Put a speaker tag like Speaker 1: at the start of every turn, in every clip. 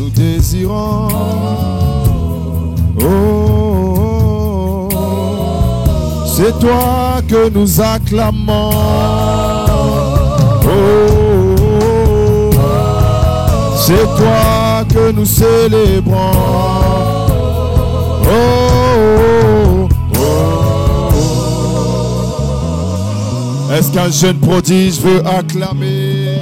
Speaker 1: nous désirons. C'est toi que nous acclamons. C'est toi que nous célébrons. Est-ce qu'un jeune prodige veut acclamer?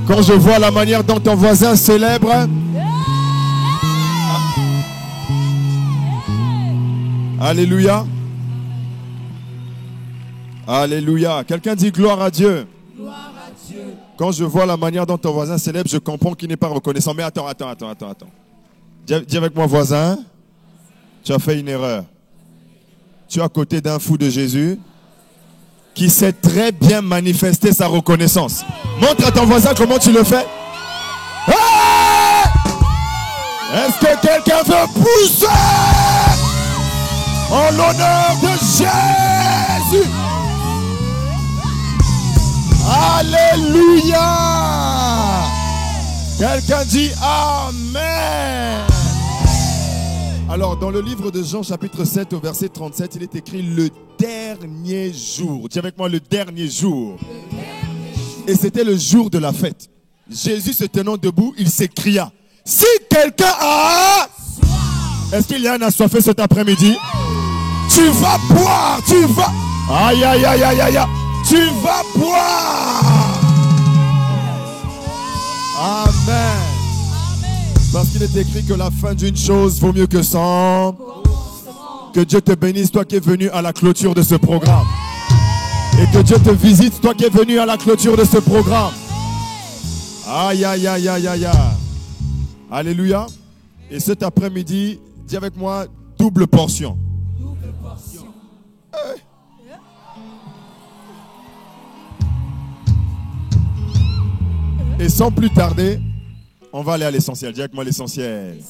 Speaker 1: Quand je vois la manière dont ton voisin célèbre, alléluia. Alléluia. Quelqu'un dit gloire à Dieu.
Speaker 2: Gloire à Dieu.
Speaker 1: Quand je vois la manière dont ton voisin célèbre, je comprends qu'il n'est pas reconnaissant. Mais attends. Dis avec moi, voisin, tu as fait une erreur. Tu es à côté d'un fou de Jésus qui sait très bien manifester sa reconnaissance. Montre à ton voisin comment tu le fais. Hey! Est-ce que quelqu'un veut pousser en l'honneur de Jésus? Alléluia! Quelqu'un dit Amen. Alors, dans le livre de Jean, chapitre 7, au verset 37, il est écrit le dernier jour. Dis avec moi, le dernier jour. Et c'était le jour de la fête. Jésus se tenant debout, il s'écria, si quelqu'un a... Est-ce qu'il y a un assoiffé cet après-midi? Tu vas boire, tu vas... Aïe, aïe, aïe, aïe, aïe, aïe. Tu vas boire. Amen. Parce qu'il est écrit que la fin d'une chose vaut mieux que 100. Que Dieu te bénisse, toi qui es venu à la clôture de ce programme. Et que Dieu te visite, toi qui es venu à la clôture de ce programme. Aïe, aïe, aïe, aïe, aïe, aïe. Alléluia. Et cet après-midi, dis avec moi, double portion.
Speaker 2: Double portion.
Speaker 1: Et sans plus tarder, on va aller à l'essentiel. Dis avec moi l'essentiel.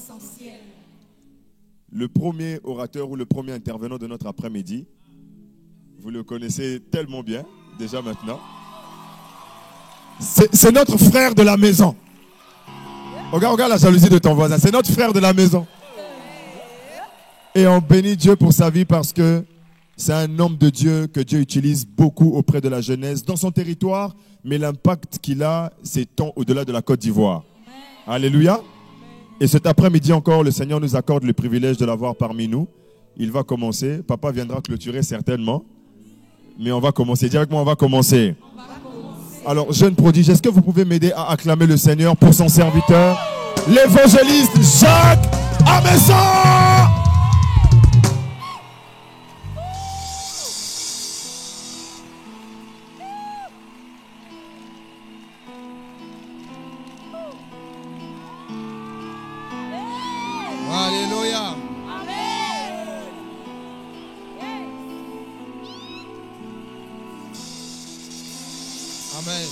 Speaker 1: Le premier orateur ou le premier intervenant de notre après-midi, vous le connaissez tellement bien, déjà maintenant. C'est notre frère de la maison. Regarde la jalousie de ton voisin. C'est notre frère de la maison. Et on bénit Dieu pour sa vie parce que c'est un homme de Dieu que Dieu utilise beaucoup auprès de la jeunesse dans son territoire, mais l'impact qu'il a s'étend au-delà de la Côte d'Ivoire. Alléluia. Et cet après-midi encore, le Seigneur nous accorde le privilège de l'avoir parmi nous. Il va commencer. Papa viendra clôturer certainement. Mais on va commencer. Dis avec moi, on va commencer. Alors, jeune prodige, est-ce que vous pouvez m'aider à acclamer le Seigneur pour son serviteur, l'évangéliste Jacques Amesson?
Speaker 2: Alléluia. Amen.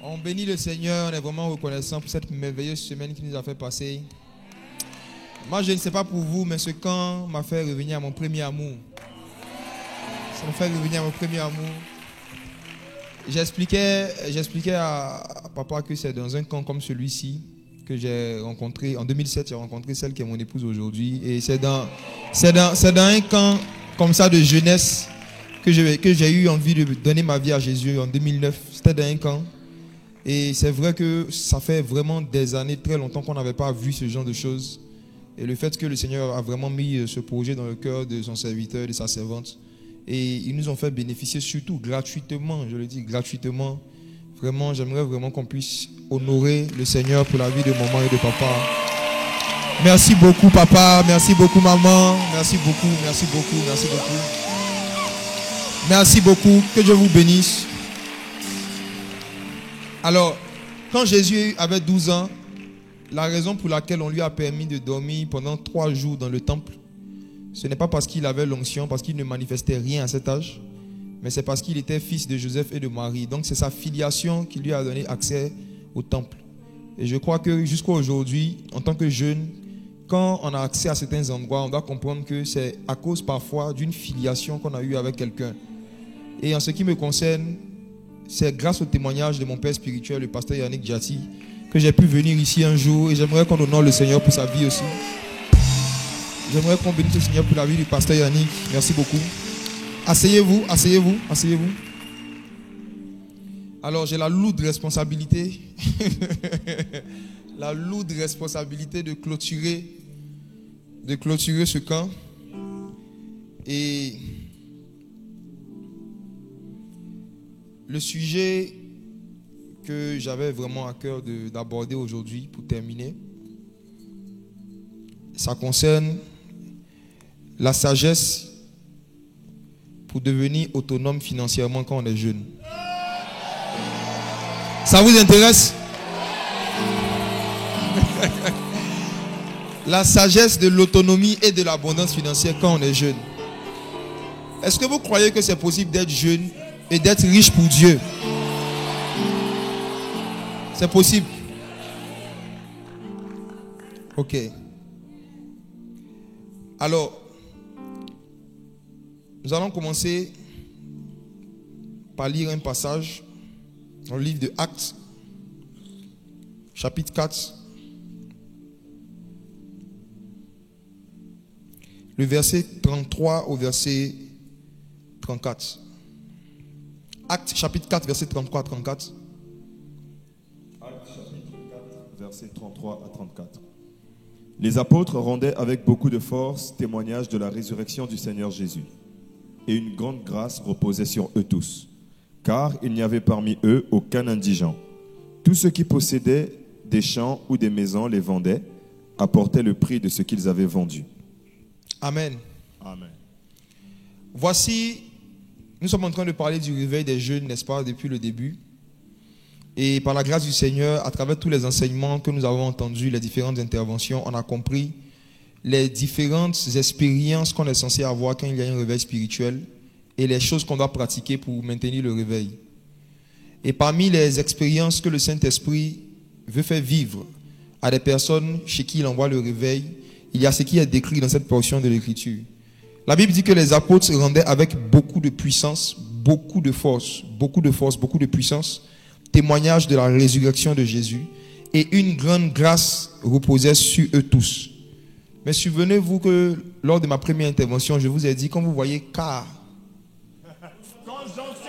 Speaker 2: On bénit le Seigneur, on est vraiment reconnaissant pour cette merveilleuse semaine qui nous a fait passer. Moi, je ne sais pas pour vous, mais ce camp m'a fait revenir à mon premier amour. Ça m'a fait revenir à mon premier amour. J'expliquais à papa que c'est dans un camp comme celui-ci que j'ai rencontré. En 2007, j'ai rencontré celle qui est mon épouse aujourd'hui. Et c'est dans un camp comme ça de jeunesse que j'ai eu envie de donner ma vie à Jésus en 2009. C'était dans un camp. Et c'est vrai que ça fait vraiment des années, très longtemps qu'on n'avait pas vu ce genre de choses. Et le fait que le Seigneur a vraiment mis ce projet dans le cœur de son serviteur, de sa servante. Et ils nous ont fait bénéficier surtout gratuitement, je le dis gratuitement. Vraiment, j'aimerais vraiment qu'on puisse honorer le Seigneur pour la vie de maman et de papa. Merci beaucoup papa, merci beaucoup maman, merci beaucoup, merci beaucoup, merci beaucoup. Merci beaucoup, que Dieu vous bénisse. Alors, quand Jésus avait 12 ans, la raison pour laquelle on lui a permis de dormir pendant 3 jours dans le temple, ce n'est pas parce qu'il avait l'onction, parce qu'il ne manifestait rien à cet âge, mais c'est parce qu'il était fils de Joseph et de Marie. Donc c'est sa filiation qui lui a donné accès au temple. Et je crois que jusqu'à aujourd'hui, en tant que jeune, quand on a accès à certains endroits, on doit comprendre que c'est à cause parfois d'une filiation qu'on a eue avec quelqu'un. Et en ce qui me concerne, c'est grâce au témoignage de mon père spirituel, le pasteur Yannick Djati, que j'ai pu venir ici un jour. Et j'aimerais qu'on honore le Seigneur pour sa vie aussi. J'aimerais qu'on bénisse le Seigneur pour la vie du pasteur Yannick. Merci beaucoup. Asseyez-vous, asseyez-vous, asseyez-vous. Alors, j'ai la lourde responsabilité, la lourde responsabilité de clôturer ce camp. Et le sujet que j'avais vraiment à cœur d'aborder aujourd'hui pour terminer, ça concerne la sagesse pour devenir autonome financièrement quand on est jeune. Ça vous intéresse? La sagesse de l'autonomie et de l'abondance financière quand on est jeune. Est-ce que vous croyez que c'est possible d'être jeune et d'être riche pour Dieu? C'est possible. Ok. Alors, nous allons commencer par lire un passage dans le livre de Actes, chapitre 4, le verset 33 au verset 34. Actes, chapitre 4, verset 33 à 34.
Speaker 1: Actes, chapitre 4, verset 33 à 34. Les apôtres rendaient avec beaucoup de force témoignage de la résurrection du Seigneur Jésus. Et une grande grâce reposait sur eux tous, car il n'y avait parmi eux aucun indigent. Tous ceux qui possédaient des champs ou des maisons les vendaient, apportaient le prix de ce qu'ils avaient vendu.
Speaker 2: Amen.
Speaker 1: Amen.
Speaker 2: Voici, nous sommes en train de parler du réveil des jeunes, n'est-ce pas, depuis le début. Et par la grâce du Seigneur, à travers tous les enseignements que nous avons entendus, les différentes interventions, on a compris les différentes expériences qu'on est censé avoir quand il y a un réveil spirituel et les choses qu'on doit pratiquer pour maintenir le réveil. Et parmi les expériences que le Saint-Esprit veut faire vivre à des personnes chez qui il envoie le réveil, il y a ce qui est décrit dans cette portion de l'Écriture. La Bible dit que les apôtres se rendaient avec beaucoup de puissance, beaucoup de force, beaucoup de puissance, témoignage de la résurrection de Jésus, et une grande grâce reposait sur eux tous. Mais souvenez-vous que lors de ma première intervention, je vous ai dit, quand vous voyez car,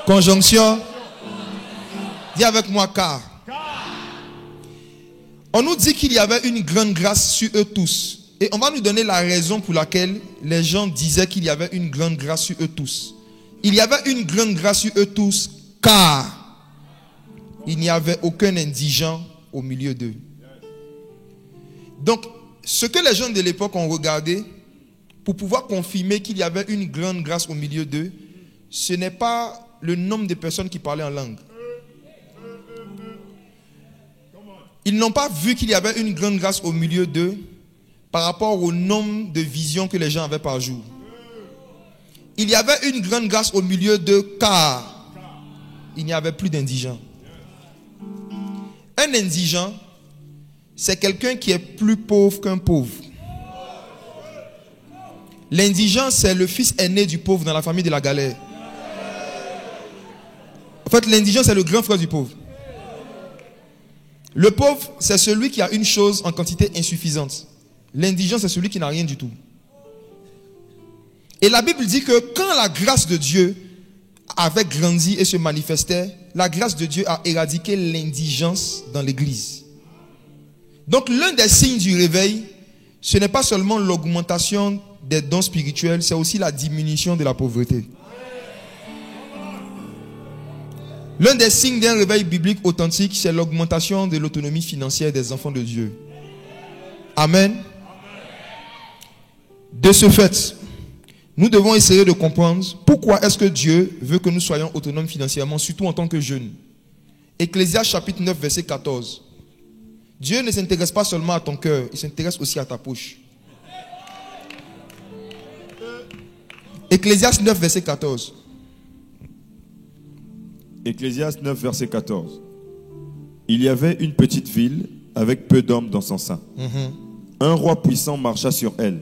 Speaker 2: conjonction, dis avec moi car. On nous dit qu'il y avait une grande grâce sur eux tous. Et on va nous donner la raison pour laquelle les gens disaient qu'il y avait une grande grâce sur eux tous. Il y avait une grande grâce sur eux tous, car il n'y avait aucun indigent au milieu d'eux. Donc, ce que les gens de l'époque ont regardé pour pouvoir confirmer qu'il y avait une grande grâce au milieu d'eux, ce n'est pas le nombre de personnes qui parlaient en langue. Ils n'ont pas vu qu'il y avait une grande grâce au milieu d'eux par rapport au nombre de visions que les gens avaient par jour. Il y avait une grande grâce au milieu d'eux car il n'y avait plus d'indigents. Un indigent, c'est quelqu'un qui est plus pauvre qu'un pauvre. L'indigent, c'est le fils aîné du pauvre dans la famille de la galère. En fait, l'indigent, c'est le grand frère du pauvre. Le pauvre, c'est celui qui a une chose en quantité insuffisante. L'indigent, c'est celui qui n'a rien du tout. Et la Bible dit que quand la grâce de Dieu avait grandi et se manifestait, la grâce de Dieu a éradiqué l'indigence dans l'église. Donc l'un des signes du réveil, ce n'est pas seulement l'augmentation des dons spirituels, c'est aussi la diminution de la pauvreté. L'un des signes d'un réveil biblique authentique, c'est l'augmentation de l'autonomie financière des enfants de Dieu. Amen. De ce fait, nous devons essayer de comprendre pourquoi est-ce que Dieu veut que nous soyons autonomes financièrement, surtout en tant que jeunes. Ecclésiaste chapitre 9, verset 14. Dieu ne s'intéresse pas seulement à ton cœur, il s'intéresse aussi à ta poche. Ecclésiaste 9, verset 14.
Speaker 1: Ecclésiaste 9, verset 14. Il y avait une petite ville avec peu d'hommes dans son sein. Un roi puissant marcha sur elle,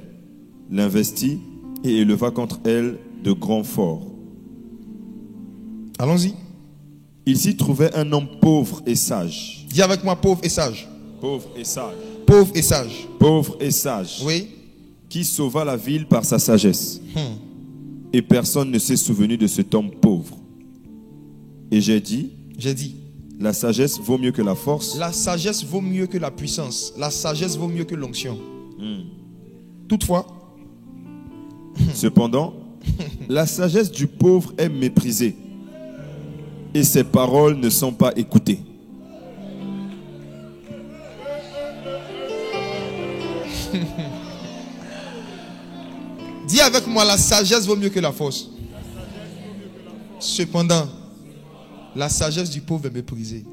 Speaker 1: l'investit et éleva contre elle de grands forts.
Speaker 2: Allons-y.
Speaker 1: Il s'y trouvait un homme pauvre et sage.
Speaker 2: Dis avec moi, pauvre et sage.
Speaker 1: Pauvre et sage.
Speaker 2: Pauvre et sage.
Speaker 1: Pauvre et sage.
Speaker 2: Oui.
Speaker 1: Qui sauva la ville par sa sagesse. Et personne ne s'est souvenu de cet homme pauvre. Et j'ai dit, la sagesse vaut mieux que la force.
Speaker 2: La sagesse vaut mieux que la puissance. La sagesse vaut mieux que l'onction. Toutefois,
Speaker 1: cependant, la sagesse du pauvre est méprisée et ses paroles ne sont pas écoutées.
Speaker 2: Dis avec moi, la sagesse vaut mieux que la force. Cependant, la sagesse du pauvre est méprisée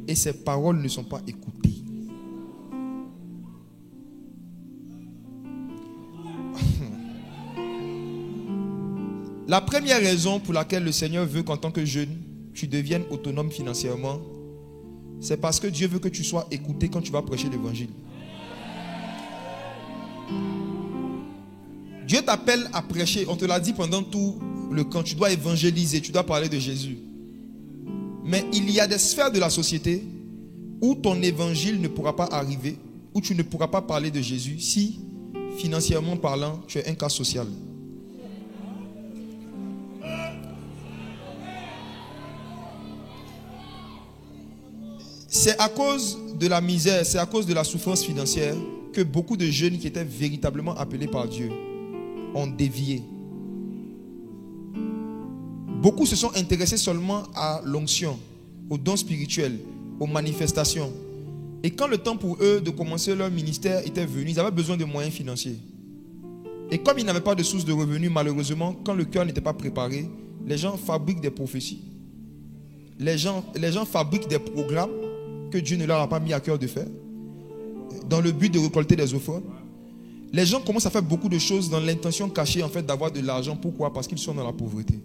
Speaker 2: et ses paroles ne sont pas écoutées. La première raison pour laquelle le Seigneur veut qu'en tant que jeune, tu deviennes autonome financièrement, c'est parce que Dieu veut que tu sois écouté quand tu vas prêcher l'évangile. Dieu t'appelle à prêcher, on te l'a dit pendant tout le camp, tu dois évangéliser, tu dois parler de Jésus. Mais il y a des sphères de la société où ton évangile ne pourra pas arriver, où tu ne pourras pas parler de Jésus si, financièrement parlant, tu es un cas social. C'est à cause de la misère, c'est à cause de la souffrance financière que beaucoup de jeunes qui étaient véritablement appelés par Dieu ont dévié. Beaucoup se sont intéressés seulement à l'onction, aux dons spirituels, aux manifestations. Et quand le temps pour eux de commencer leur ministère était venu, ils avaient besoin de moyens financiers. Et comme ils n'avaient pas de source de revenus, malheureusement, quand le cœur n'était pas préparé, les gens fabriquent des prophéties. Les gens fabriquent des programmes que Dieu ne leur a pas mis à cœur de faire, dans le but de récolter des offrandes. Les gens commencent à faire beaucoup de choses dans l'intention cachée en fait d'avoir de l'argent. Pourquoi? Parce qu'ils sont dans la pauvreté.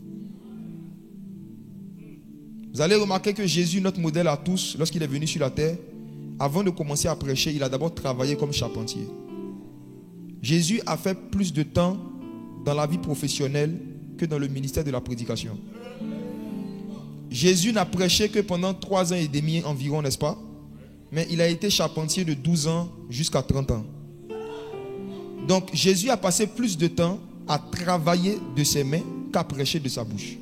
Speaker 2: Vous allez remarquer que Jésus, notre modèle à tous, lorsqu'il est venu sur la terre, avant de commencer à prêcher, il a d'abord travaillé comme charpentier. Jésus a fait plus de temps dans la vie professionnelle que dans le ministère de la prédication. Jésus n'a prêché que pendant 3 ans et demi environ, n'est-ce pas? Mais il a été charpentier de 12 ans jusqu'à 30 ans. Donc Jésus a passé plus de temps à travailler de ses mains qu'à prêcher de sa bouche.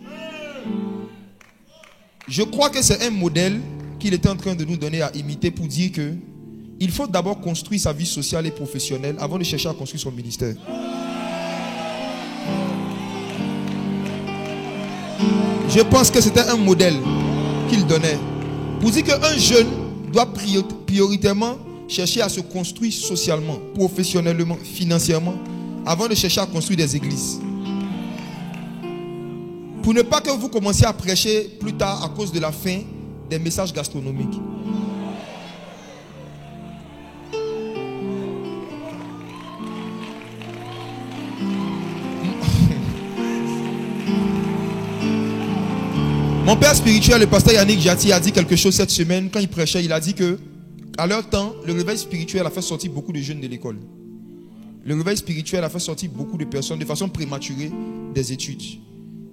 Speaker 2: Je crois que c'est un modèle qu'il était en train de nous donner à imiter pour dire que il faut d'abord construire sa vie sociale et professionnelle avant de chercher à construire son ministère. Je pense que c'était un modèle qu'il donnait pour dire qu'un jeune doit prioritairement chercher à se construire socialement, professionnellement, financièrement, avant de chercher à construire des églises. Pour ne pas que vous commenciez à prêcher plus tard à cause de la faim des messages gastronomiques. Mon père spirituel, le pasteur Yannick Jati, a dit quelque chose cette semaine quand il prêchait. Il a dit que à leur temps, le réveil spirituel a fait sortir beaucoup de jeunes de l'école. Le réveil spirituel a fait sortir beaucoup de personnes de façon prématurée des études.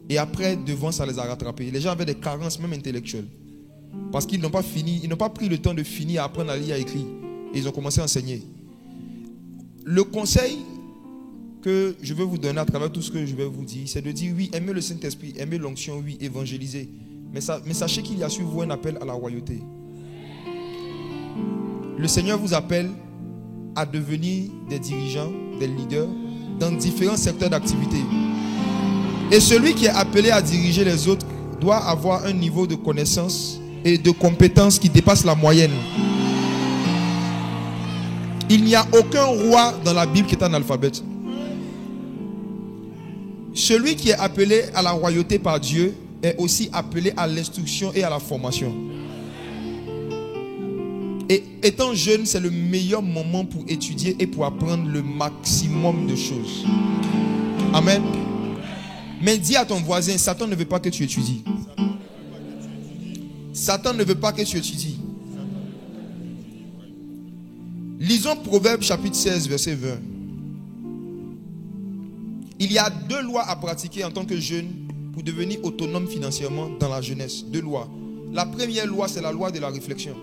Speaker 2: Et après, devant, ça les a rattrapés. Les gens avaient des carences même intellectuelles. Parce qu'ils n'ont pas fini, ils n'ont pas pris le temps de finir à apprendre à lire et à écrire. Et ils ont commencé à enseigner. Le conseil que je veux vous donner à travers tout ce que je vais vous dire, c'est de dire oui, aimez le Saint-Esprit, aimez l'onction, oui, évangélisez. Mais sachez qu'il y a sur vous un appel à la royauté. Le Seigneur vous appelle à devenir des dirigeants, des leaders dans différents secteurs d'activité. Et celui qui est appelé à diriger les autres doit avoir un niveau de connaissance et de compétence qui dépasse la moyenne. Il n'y a aucun roi dans la Bible qui est analphabète. Celui qui est appelé à la royauté par Dieu est aussi appelé à l'instruction et à la formation. Et étant jeune, c'est le meilleur moment pour étudier et pour apprendre le maximum de choses. Amen. Mais dis à ton voisin, Satan ne veut pas que tu étudies. Satan ne veut pas que tu étudies. Lisons Proverbes chapitre 16, verset 20. Il y a 2 lois à pratiquer en tant que jeune pour devenir autonome financièrement dans la jeunesse. 2 lois. La première loi, c'est la loi de la réflexion.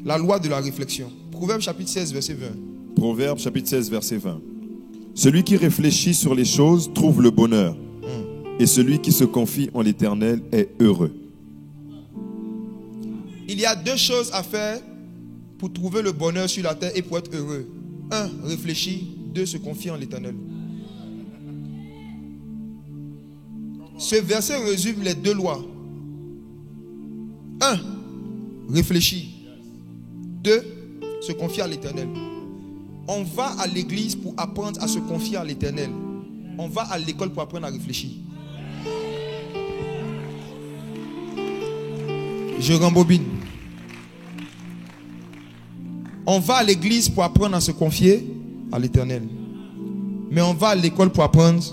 Speaker 2: La loi de la réflexion. Proverbe chapitre 16, verset 20.
Speaker 1: Proverbe chapitre 16, verset 20. Celui qui réfléchit sur les choses trouve le bonheur. Et celui qui se confie en l'Éternel est heureux.
Speaker 2: Il y a 2 choses à faire pour trouver le bonheur sur la terre et pour être heureux. 1, réfléchir. 2, se confier en l'Éternel. Ce verset résume les 2 lois. 1, réfléchir. 2, se confier à l'Éternel. On va à l'église pour apprendre à se confier à l'Éternel. On va à l'école pour apprendre à réfléchir. Je rembobine. On va à l'église pour apprendre à se confier à l'Éternel. Mais on va à l'école pour apprendre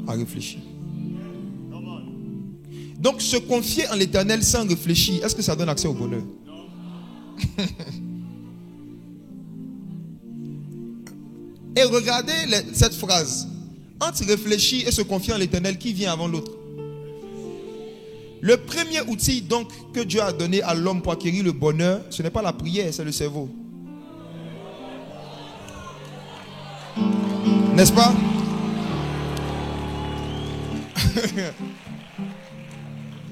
Speaker 2: à réfléchir. Donc, se confier en l'Éternel sans réfléchir, est-ce que ça donne accès au bonheur? Et regardez cette phrase. Entre réfléchir et se confier en l'Éternel, qui vient avant l'autre? Le premier outil donc que Dieu a donné à l'homme pour acquérir le bonheur, ce n'est pas la prière, c'est le cerveau. N'est-ce pas?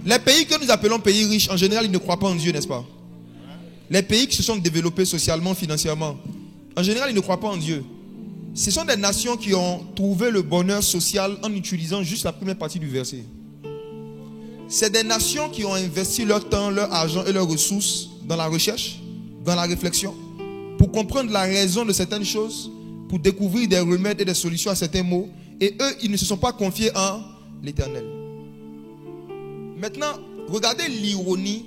Speaker 2: Les pays que nous appelons pays riches, en général, ils ne croient pas en Dieu, n'est-ce pas? Les pays qui se sont développés socialement, financièrement, en général, ils ne croient pas en Dieu. Ce sont des nations qui ont trouvé le bonheur social en utilisant juste la première partie du verset. C'est des nations qui ont investi leur temps, leur argent et leurs ressources dans la recherche, dans la réflexion, pour comprendre la raison de certaines choses, pour découvrir des remèdes et des solutions à certains maux. Et eux, ils ne se sont pas confiés en l'Éternel. Maintenant, regardez l'ironie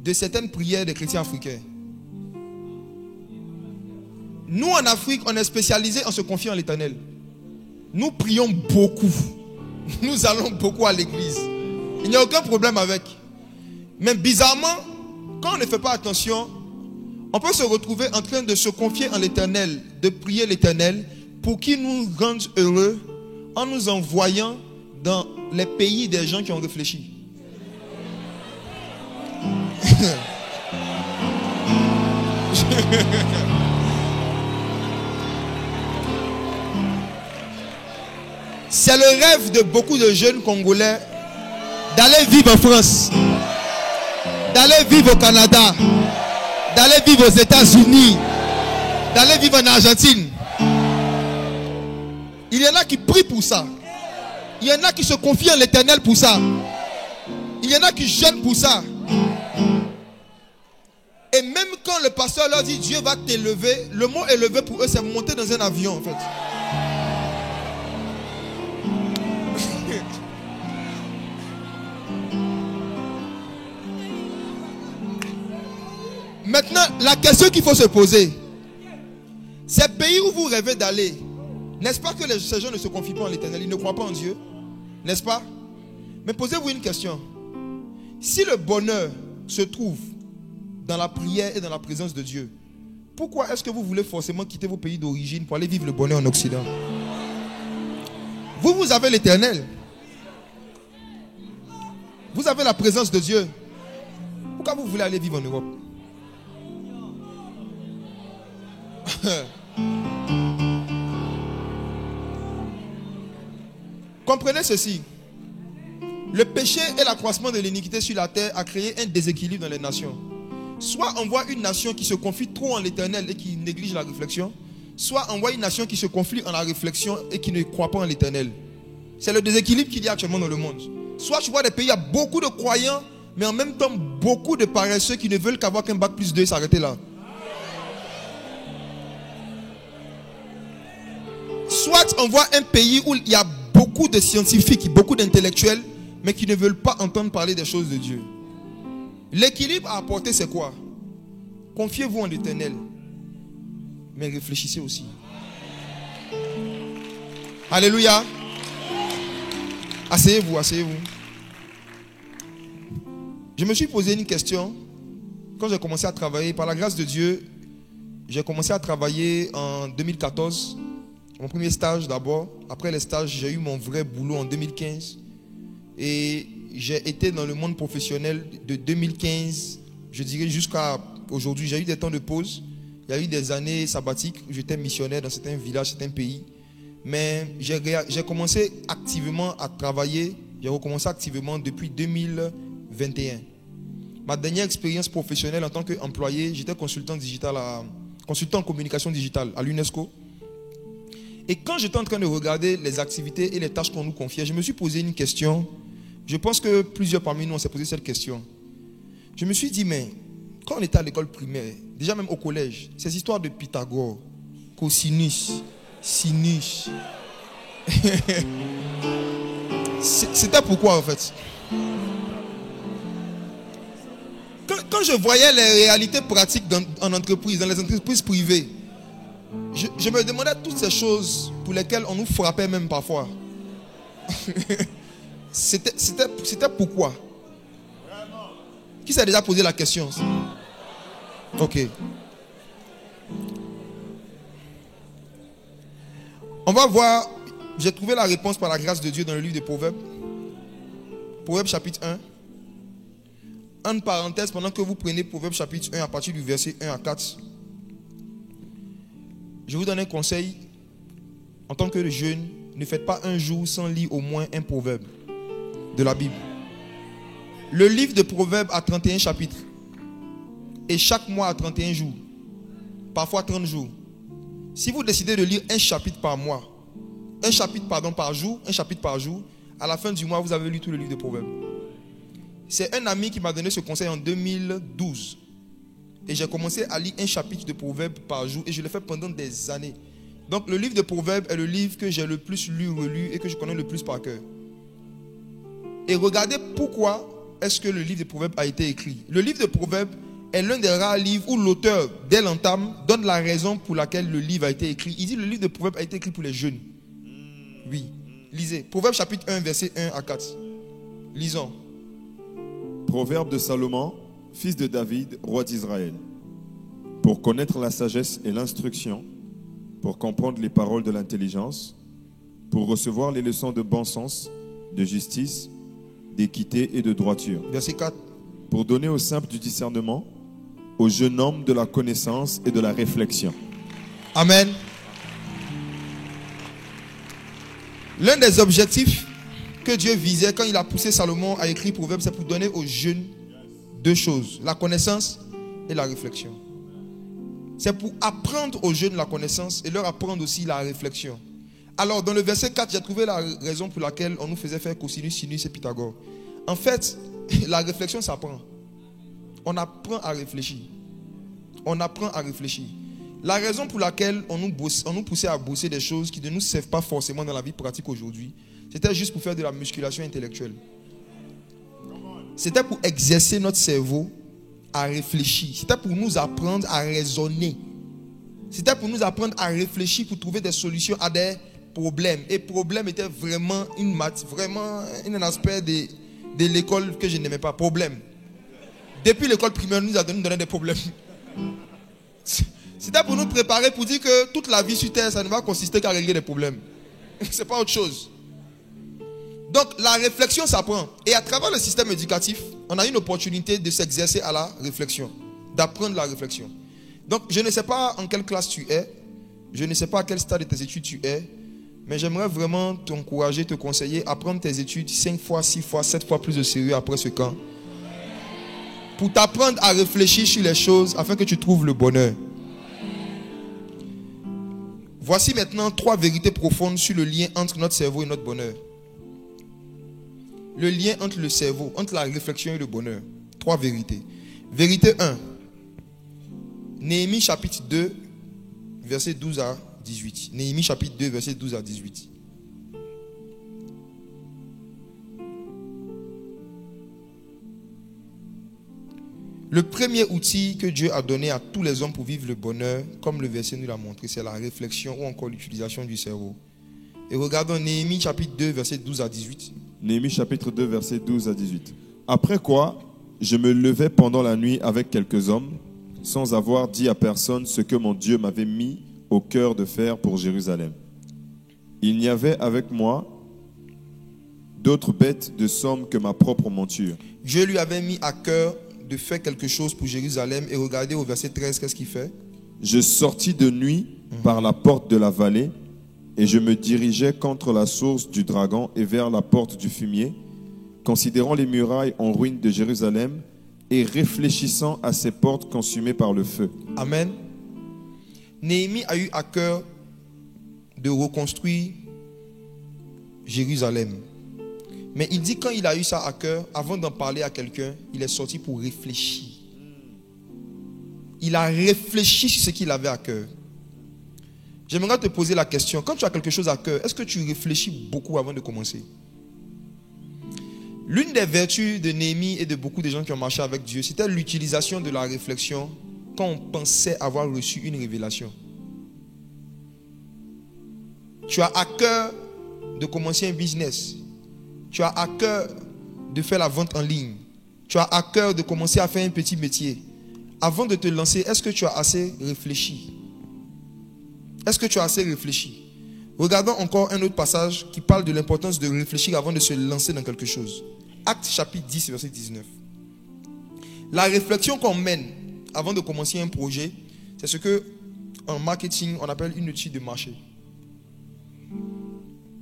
Speaker 2: de certaines prières des chrétiens africains. Nous, en Afrique, on est spécialisé en se confiant en l'Éternel. Nous prions beaucoup. Nous allons beaucoup à l'église. Il n'y a aucun problème avec. Mais bizarrement, quand on ne fait pas attention, on peut se retrouver en train de se confier en l'Éternel, de prier l'Éternel pour qu'il nous rende heureux en nous envoyant dans les pays des gens qui ont réfléchi. C'est le rêve de beaucoup de jeunes Congolais d'aller vivre en France, d'aller vivre au Canada, d'aller vivre aux États-Unis, d'aller vivre en Argentine. Il y en a qui prient pour ça. Il y en a qui se confient en l'Éternel pour ça. Il y en a qui jeûnent pour ça. Et même quand le pasteur leur dit Dieu va t'élever, le mot élever pour eux c'est monter dans un avion en fait. Maintenant, la question qu'il faut se poser, ces pays où vous rêvez d'aller, n'est-ce pas que ces gens ne se confient pas en l'Éternel, ils ne croient pas en Dieu, n'est-ce pas? Mais posez-vous une question. Si le bonheur se trouve dans la prière et dans la présence de Dieu, pourquoi est-ce que vous voulez forcément quitter vos pays d'origine pour aller vivre le bonheur en Occident? Vous avez l'Éternel. Vous avez la présence de Dieu. Pourquoi vous voulez aller vivre en Europe? Comprenez ceci. Le péché et l'accroissement de l'iniquité sur la terre a créé un déséquilibre dans les nations. Soit on voit une nation qui se confie trop en l'Éternel et qui néglige la réflexion, soit on voit une nation qui se confie en la réflexion et qui ne croit pas en l'Éternel. C'est le déséquilibre qu'il y a actuellement dans le monde. Soit tu vois des pays, il y a beaucoup de croyants, mais en même temps beaucoup de paresseux qui ne veulent qu'avoir qu'un bac plus 2 et s'arrêter là. Soit on voit un pays où il y a beaucoup de scientifiques, beaucoup d'intellectuels, mais qui ne veulent pas entendre parler des choses de Dieu. L'équilibre à apporter, c'est quoi? Confiez-vous en l'Éternel, mais réfléchissez aussi. Alléluia. Asseyez-vous, asseyez-vous. Je me suis posé une question quand j'ai commencé à travailler. Par la grâce de Dieu, j'ai commencé à travailler en 2014 Mon premier stage d'abord. Après les stages, j'ai eu mon vrai boulot en 2015. Et j'ai été dans le monde professionnel de 2015, je dirais jusqu'à aujourd'hui. J'ai eu des temps de pause. Il y a eu des années sabbatiques où j'étais missionnaire dans certains villages, certains pays. Mais j'ai commencé activement à travailler. J'ai recommencé activement depuis 2021. Ma dernière expérience professionnelle en tant qu'employé, j'étais consultant en communication digitale à l'UNESCO. Et quand j'étais en train de regarder les activités et les tâches qu'on nous confiait, je me suis posé une question. Je pense que plusieurs parmi nous on s'est posé cette question. Je me suis dit, mais quand on était à l'école primaire, déjà même au collège, ces histoires de Pythagore, cosinus, sinus, c'était pourquoi en fait? Quand je voyais les réalités pratiques en entreprise, dans les entreprises privées, je me demandais toutes ces choses pour lesquelles on nous frappait même parfois. C'était pourquoi? Qui s'est déjà posé la question? Ok. On va voir. J'ai trouvé la réponse par la grâce de Dieu dans le livre de Proverbes. Proverbes chapitre 1. En parenthèse, pendant que vous prenez Proverbes chapitre 1 à partir du verset 1 à 4, je vous donne un conseil. En tant que jeune, ne faites pas un jour sans lire au moins un proverbe de la Bible. Le livre de Proverbes a 31 chapitres. Et chaque mois a 31 jours. Parfois 30 jours. Si vous décidez de lire un chapitre par mois, un chapitre par jour, à la fin du mois, vous avez lu tout le livre de Proverbes. C'est un ami qui m'a donné ce conseil en 2012. Et j'ai commencé à lire un chapitre de Proverbes par jour et je l'ai fait pendant des années. Donc le livre de Proverbes est le livre que j'ai le plus lu, relu et que je connais le plus par cœur. Et regardez pourquoi est-ce que le livre de Proverbes a été écrit. Le livre de Proverbes est l'un des rares livres où l'auteur, dès l'entame, donne la raison pour laquelle le livre a été écrit. Il dit que le livre de Proverbes a été écrit pour les jeunes. Oui. Lisez. Proverbes chapitre 1, verset 1 à 4. Lisons.
Speaker 1: Proverbe de Salomon, fils de David, roi d'Israël. Pour connaître la sagesse et l'instruction, pour comprendre les paroles de l'intelligence, pour recevoir les leçons de bon sens, de justice, d'équité et de droiture.
Speaker 2: Verset 4.
Speaker 1: Pour donner aux simples du discernement, aux jeunes hommes de la connaissance et de la réflexion.
Speaker 2: Amen. L'un des objectifs que Dieu visait quand il a poussé Salomon à écrire Proverbes, c'est pour donner aux jeunes deux choses, la connaissance et la réflexion. C'est pour apprendre aux jeunes la connaissance et leur apprendre aussi la réflexion. Alors dans le verset 4, j'ai trouvé la raison pour laquelle on nous faisait faire cosinus, sinus et Pythagore. En fait, la réflexion s'apprend. On apprend à réfléchir. On apprend à réfléchir. La raison pour laquelle on nous poussait à bosser des choses qui ne nous servent pas forcément dans la vie pratique aujourd'hui, c'était juste pour faire de la musculation intellectuelle. C'était pour exercer notre cerveau à réfléchir. C'était pour nous apprendre à raisonner. C'était pour nous apprendre à réfléchir pour trouver des solutions à des problèmes. Et problème était vraiment un aspect de l'école que je n'aimais pas. Problème. Depuis l'école primaire, nous a donné des problèmes. C'était pour nous préparer pour dire que toute la vie sur terre, ça ne va consister qu'à régler des problèmes. C'est pas autre chose. Donc la réflexion s'apprend. Et à travers le système éducatif, on a une opportunité de s'exercer à la réflexion, d'apprendre la réflexion. Donc je ne sais pas en quelle classe tu es, je ne sais pas à quel stade de tes études tu es, mais j'aimerais vraiment t'encourager, te conseiller à prendre tes études 5 fois, 6 fois, 7 fois plus de sérieux après ce camp. Pour t'apprendre à réfléchir sur les choses afin que tu trouves le bonheur. Voici maintenant 3 vérités profondes sur le lien entre notre cerveau et notre bonheur. Le lien entre le cerveau, entre la réflexion et le bonheur. 3 vérités. Vérité 1. Néhémie chapitre 2, verset 12 à 18. Néhémie chapitre 2, verset 12 à 18. Le premier outil que Dieu a donné à tous les hommes pour vivre le bonheur, comme le verset nous l'a montré, c'est la réflexion ou encore l'utilisation du cerveau. Et regardons Néhémie chapitre 2, verset 12 à 18.
Speaker 1: Néhémie chapitre 2, verset 12 à 18. Après quoi, je me levai pendant la nuit avec quelques hommes, sans avoir dit à personne ce que mon Dieu m'avait mis au cœur de faire pour Jérusalem. Il n'y avait avec moi d'autres bêtes de somme que ma propre monture.
Speaker 2: Dieu lui avait mis à cœur de faire quelque chose pour Jérusalem. Et regardez au verset 13, qu'est-ce qu'il fait?
Speaker 1: Je sortis de nuit par la porte de la vallée et je me dirigeais contre la source du dragon et vers la porte du fumier, considérant les murailles en ruine de Jérusalem et réfléchissant à ces portes consumées par le feu.
Speaker 2: Amen. Néhémie a eu à cœur de reconstruire Jérusalem. Mais il dit quand il a eu ça à cœur, avant d'en parler à quelqu'un, il est sorti pour réfléchir. Il a réfléchi sur ce qu'il avait à cœur. J'aimerais te poser la question, quand tu as quelque chose à cœur, est-ce que tu réfléchis beaucoup avant de commencer? L'une des vertus de Néhémie et de beaucoup de gens qui ont marché avec Dieu, c'était l'utilisation de la réflexion quand on pensait avoir reçu une révélation. Tu as à cœur de commencer un business. Tu as à cœur de faire la vente en ligne. Tu as à cœur de commencer à faire un petit métier. Avant de te lancer, est-ce que tu as assez réfléchi? Est-ce que tu as assez réfléchi? Regardons encore un autre passage qui parle de l'importance de réfléchir avant de se lancer dans quelque chose. Actes chapitre 10, verset 19. La réflexion qu'on mène avant de commencer un projet, c'est ce que en marketing on appelle une étude de marché.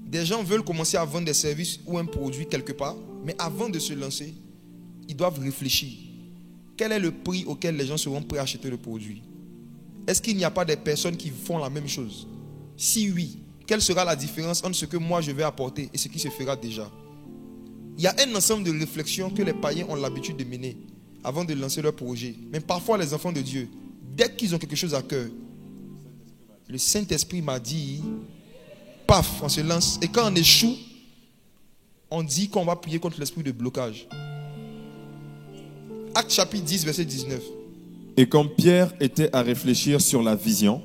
Speaker 2: Des gens veulent commencer à vendre des services ou un produit quelque part, mais avant de se lancer, ils doivent réfléchir. Quel est le prix auquel les gens seront prêts à acheter le produit? Est-ce qu'il n'y a pas des personnes qui font la même chose? Si oui, quelle sera la différence entre ce que moi je vais apporter et ce qui se fera déjà? Il y a un ensemble de réflexions que les païens ont l'habitude de mener avant de lancer leur projet. Mais parfois les enfants de Dieu, dès qu'ils ont quelque chose à cœur, le Saint-Esprit m'a dit, paf, on se lance. Et quand on échoue, on dit qu'on va prier contre l'esprit de blocage. Actes chapitre 10, verset 19.
Speaker 1: Et comme Pierre était à réfléchir sur la vision,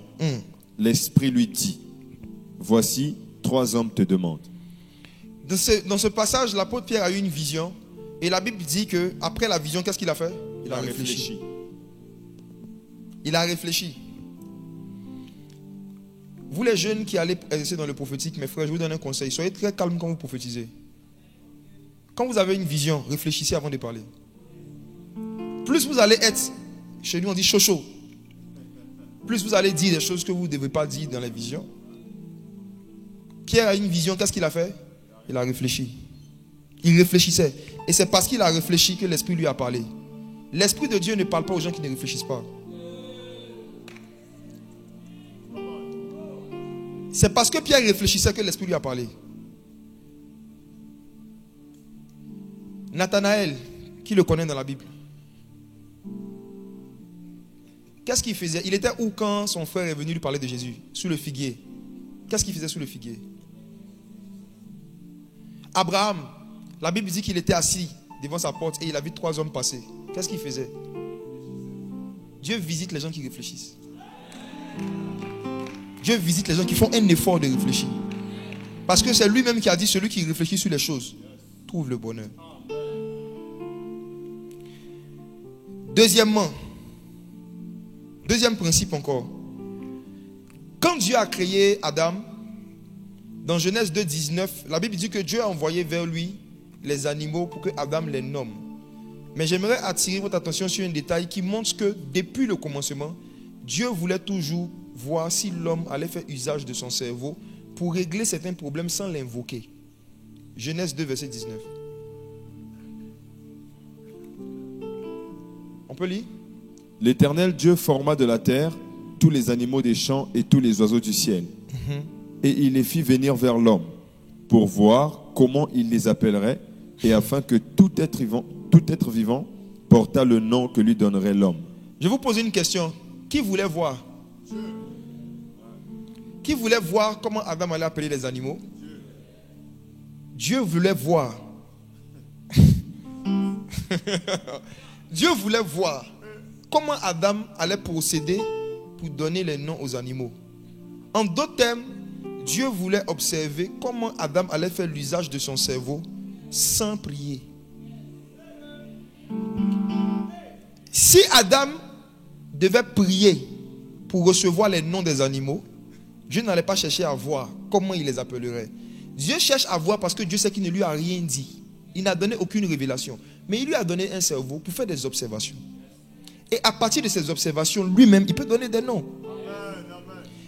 Speaker 1: l'Esprit lui dit, voici, 3 hommes te demandent.
Speaker 2: Dans ce passage, l'apôtre Pierre a eu une vision. Et la Bible dit qu'après la vision, qu'est-ce qu'il a fait? Il a réfléchi. Il a réfléchi. Vous les jeunes qui allez exercer dans le prophétique, mes frères, je vous donne un conseil. Soyez très calmes quand vous prophétisez. Quand vous avez une vision, réfléchissez avant de parler. Plus vous allez être, chez nous on dit chaud, plus vous allez dire des choses que vous ne devez pas dire dans les visions. Pierre a une vision, qu'est-ce qu'il a fait? Il a réfléchi. Il réfléchissait. Et c'est parce qu'il a réfléchi que l'Esprit lui a parlé. L'Esprit de Dieu ne parle pas aux gens qui ne réfléchissent pas. C'est parce que Pierre réfléchissait que l'Esprit lui a parlé. Nathanaël, qui le connaît dans la Bible? Qu'est-ce qu'il faisait? Il était où quand son frère est venu lui parler de Jésus? Sous le figuier. Qu'est-ce qu'il faisait sous le figuier? Abraham, la Bible dit qu'il était assis devant sa porte et il a vu 3 hommes passer. Qu'est-ce qu'il faisait? Dieu visite les gens qui réfléchissent. Dieu visite les gens qui font un effort de réfléchir. Parce que c'est lui-même qui a dit, celui qui réfléchit sur les choses trouve le bonheur. Deuxième principe encore. Quand Dieu a créé Adam, dans Genèse 2, 19, la Bible dit que Dieu a envoyé vers lui les animaux pour que Adam les nomme. Mais j'aimerais attirer votre attention sur un détail qui montre que depuis le commencement, Dieu voulait toujours voir si l'homme allait faire usage de son cerveau pour régler certains problèmes sans l'invoquer. Genèse 2, verset 19. On peut lire?
Speaker 1: L'Éternel Dieu forma de la terre tous les animaux des champs et tous les oiseaux du ciel. Et il les fit venir vers l'homme pour voir comment il les appellerait et afin que tout être vivant portât le nom que lui donnerait l'homme.
Speaker 2: Je vous pose une question. Qui voulait voir? Qui voulait voir comment Adam allait appeler les animaux? Dieu voulait voir. Dieu voulait voir comment Adam allait procéder pour donner les noms aux animaux. En d'autres termes, Dieu voulait observer comment Adam allait faire l'usage de son cerveau sans prier. Si Adam devait prier pour recevoir les noms des animaux, Dieu n'allait pas chercher à voir comment il les appellerait. Dieu cherche à voir parce que Dieu sait qu'il ne lui a rien dit. Il n'a donné aucune révélation. Mais il lui a donné un cerveau pour faire des observations. Et à partir de ces observations, lui-même, il peut donner des noms.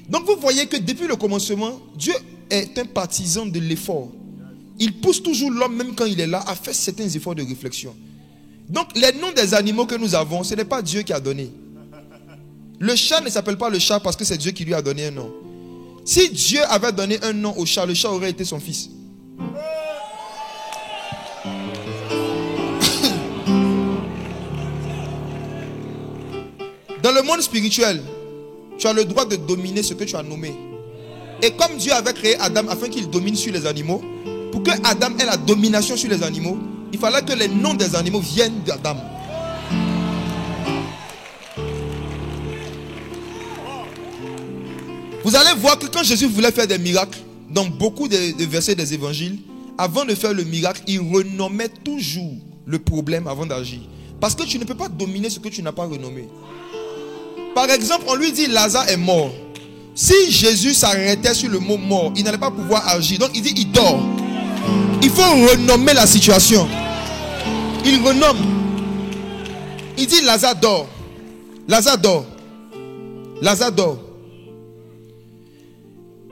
Speaker 2: Donc vous voyez que depuis le commencement, Dieu est un partisan de l'effort. Il pousse toujours l'homme, même quand il est là, à faire certains efforts de réflexion. Donc les noms des animaux que nous avons, ce n'est pas Dieu qui a donné. Le chat ne s'appelle pas le chat parce que c'est Dieu qui lui a donné un nom. Si Dieu avait donné un nom au chat, le chat aurait été son fils. Dans le monde spirituel, tu as le droit de dominer ce que tu as nommé. Et comme Dieu avait créé Adam afin qu'il domine sur les animaux, pour que Adam ait la domination sur les animaux, il fallait que les noms des animaux viennent d'Adam. Vous allez voir que quand Jésus voulait faire des miracles, dans beaucoup de versets des évangiles, avant de faire le miracle, il renommait toujours le problème avant d'agir. Parce que tu ne peux pas dominer ce que tu n'as pas renommé. Par exemple, on lui dit Lazare est mort. Si Jésus s'arrêtait sur le mot mort, il n'allait pas pouvoir agir. Donc il dit il dort. Il faut renommer la situation. Il renomme. Il dit Lazare dort. Lazare dort. Lazare dort.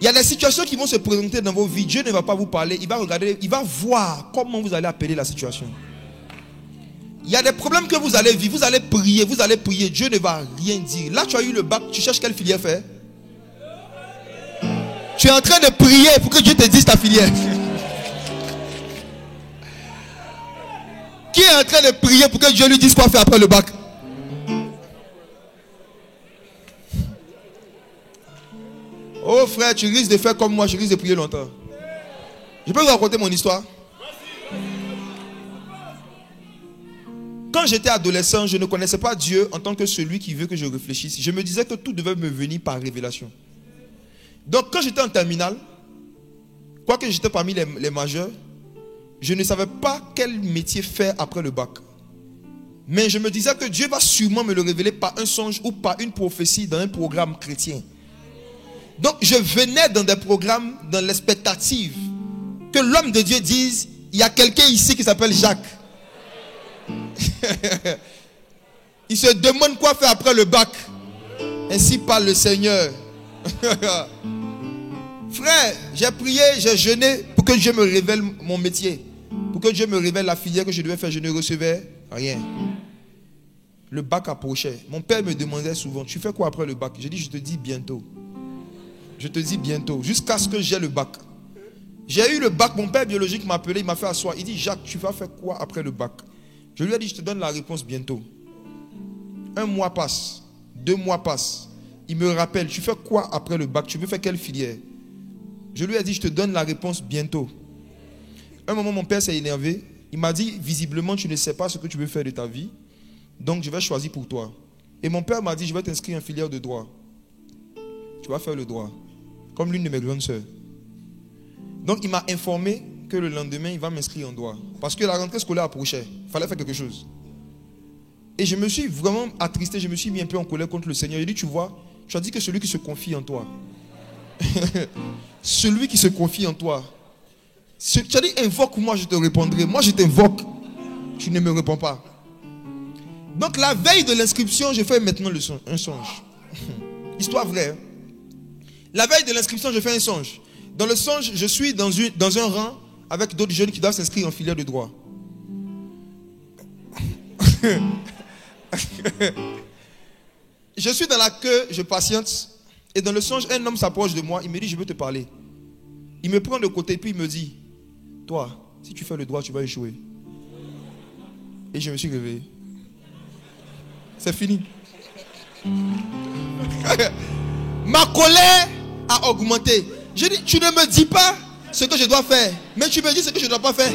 Speaker 2: Il y a des situations qui vont se présenter dans vos vies. Dieu ne va pas vous parler. Il va regarder, il va voir comment vous allez appeler la situation. Il y a des problèmes que vous allez vivre. Vous allez prier. Dieu ne va rien dire. Là, tu as eu le bac. Tu cherches quelle filière faire. Tu es en train de prier pour que Dieu te dise ta filière. Qui est en train de prier pour que Dieu lui dise quoi faire après le bac? Oh frère, tu risques de faire comme moi, je risque de prier longtemps. Je peux vous raconter mon histoire? Quand j'étais adolescent, je ne connaissais pas Dieu en tant que celui qui veut que je réfléchisse. Je me disais que tout devait me venir par révélation. Donc quand j'étais en terminale, quoique j'étais parmi les majeurs, je ne savais pas quel métier faire après le bac. Mais je me disais que Dieu va sûrement me le révéler par un songe ou par une prophétie dans un programme chrétien. Donc je venais dans des programmes, dans l'expectative que l'homme de Dieu dise, il y a quelqu'un ici qui s'appelle Jacques. Il se demande quoi faire après le bac. Ainsi parle le Seigneur. Frère, j'ai prié, j'ai jeûné pour que Dieu me révèle mon métier. Pour que Dieu me révèle la filière que je devais faire. Je ne recevais rien. Le bac approchait. Mon père me demandait souvent, tu fais quoi après le bac? J'ai dit, je te dis bientôt. Je te dis bientôt. Jusqu'à ce que j'ai le bac. J'ai eu le bac, mon père biologique m'a appelé, il m'a fait asseoir. Il dit, Jacques, tu vas faire quoi après le bac? Je lui ai dit, je te donne la réponse bientôt. 1 mois passe. 2 mois passent. Il me rappelle, tu fais quoi après le bac? Tu veux faire quelle filière? Je lui ai dit, je te donne la réponse bientôt. Un moment, mon père s'est énervé. Il m'a dit, visiblement, tu ne sais pas ce que tu veux faire de ta vie. Donc, je vais choisir pour toi. Et mon père m'a dit, je vais t'inscrire en filière de droit. Tu vas faire le droit. Comme l'une de mes grandes sœurs. Donc, il m'a informé que le lendemain, il va m'inscrire en droit. Parce que la rentrée scolaire approchait. Il fallait faire quelque chose. Et je me suis vraiment attristé. Je me suis mis un peu en colère contre le Seigneur. Il dit, tu vois, tu as dit que celui qui se confie en toi. Celui qui se confie en toi. Tu as dit, invoque-moi, je te répondrai. Moi, je t'invoque. Tu ne me réponds pas. Donc, la veille de l'inscription, je fais maintenant un songe. Histoire vraie. La veille de l'inscription, je fais un songe. Dans le songe, je suis dans un rang avec d'autres jeunes qui doivent s'inscrire en filière de droit. Je suis dans la queue, je patiente. Et dans le songe, un homme s'approche de moi. Il me dit, je veux te parler. Il me prend de côté, puis il me dit, toi, si tu fais le droit, tu vas échouer. Et je me suis réveillé. C'est fini. Ma colère a augmenté. Je dis, tu ne me dis pas ce que je dois faire, mais tu me dis ce que je ne dois pas faire.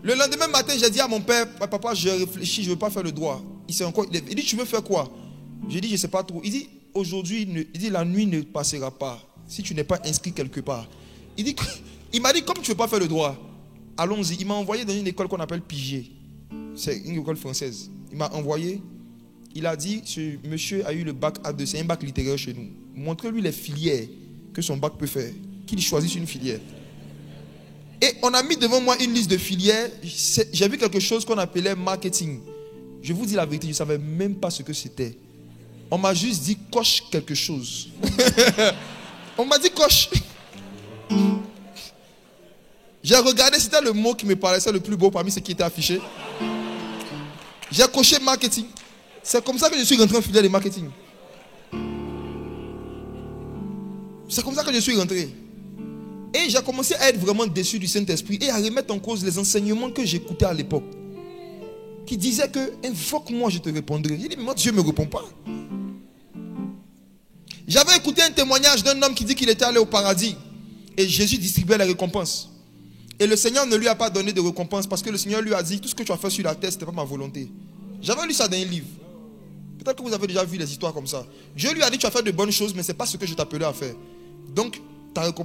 Speaker 2: Le lendemain matin, j'ai dit à mon père, papa, je réfléchis, je ne veux pas faire le droit. Il dit, tu veux faire quoi? J'ai dit, je ne sais pas trop. Il dit, aujourd'hui, la nuit ne passera pas si tu n'es pas inscrit quelque part. Il m'a dit, comme tu ne veux pas faire le droit, allons-y. Il m'a envoyé dans une école qu'on appelle Pigier. C'est une école française. Il m'a envoyé. Il a dit, ce monsieur a eu le bac A2, c'est un bac littéraire chez nous. Montrez-lui les filières que son bac peut faire, qu'il choisisse une filière. Et on a mis devant moi une liste de filières. J'ai vu quelque chose qu'on appelait marketing. Je vous dis la vérité, je ne savais même pas ce que c'était. On m'a juste dit coche quelque chose. On m'a dit coche. J'ai regardé, c'était le mot qui me paraissait le plus beau parmi ceux qui étaient affichés. J'ai coché marketing. C'est comme ça que je suis rentré en filière de marketing. C'est comme ça que je suis rentré. Et j'ai commencé à être vraiment déçu du Saint-Esprit et à remettre en cause les enseignements que j'écoutais à l'époque. Qui disaient que invoque-moi, je te répondrai. J'ai dit, mais moi, Dieu ne me répond pas. J'avais écouté un témoignage d'un homme qui dit qu'il était allé au paradis et Jésus distribuait les récompenses. Et le Seigneur ne lui a pas donné de récompense parce que le Seigneur lui a dit, tout ce que tu as fait sur la terre, ce n'était pas ma volonté. J'avais lu ça dans un livre. Peut-être que vous avez déjà vu les histoires comme ça. Dieu lui a dit, tu as fait de bonnes choses, mais ce n'est pas ce que je t'appelais à faire. Donc,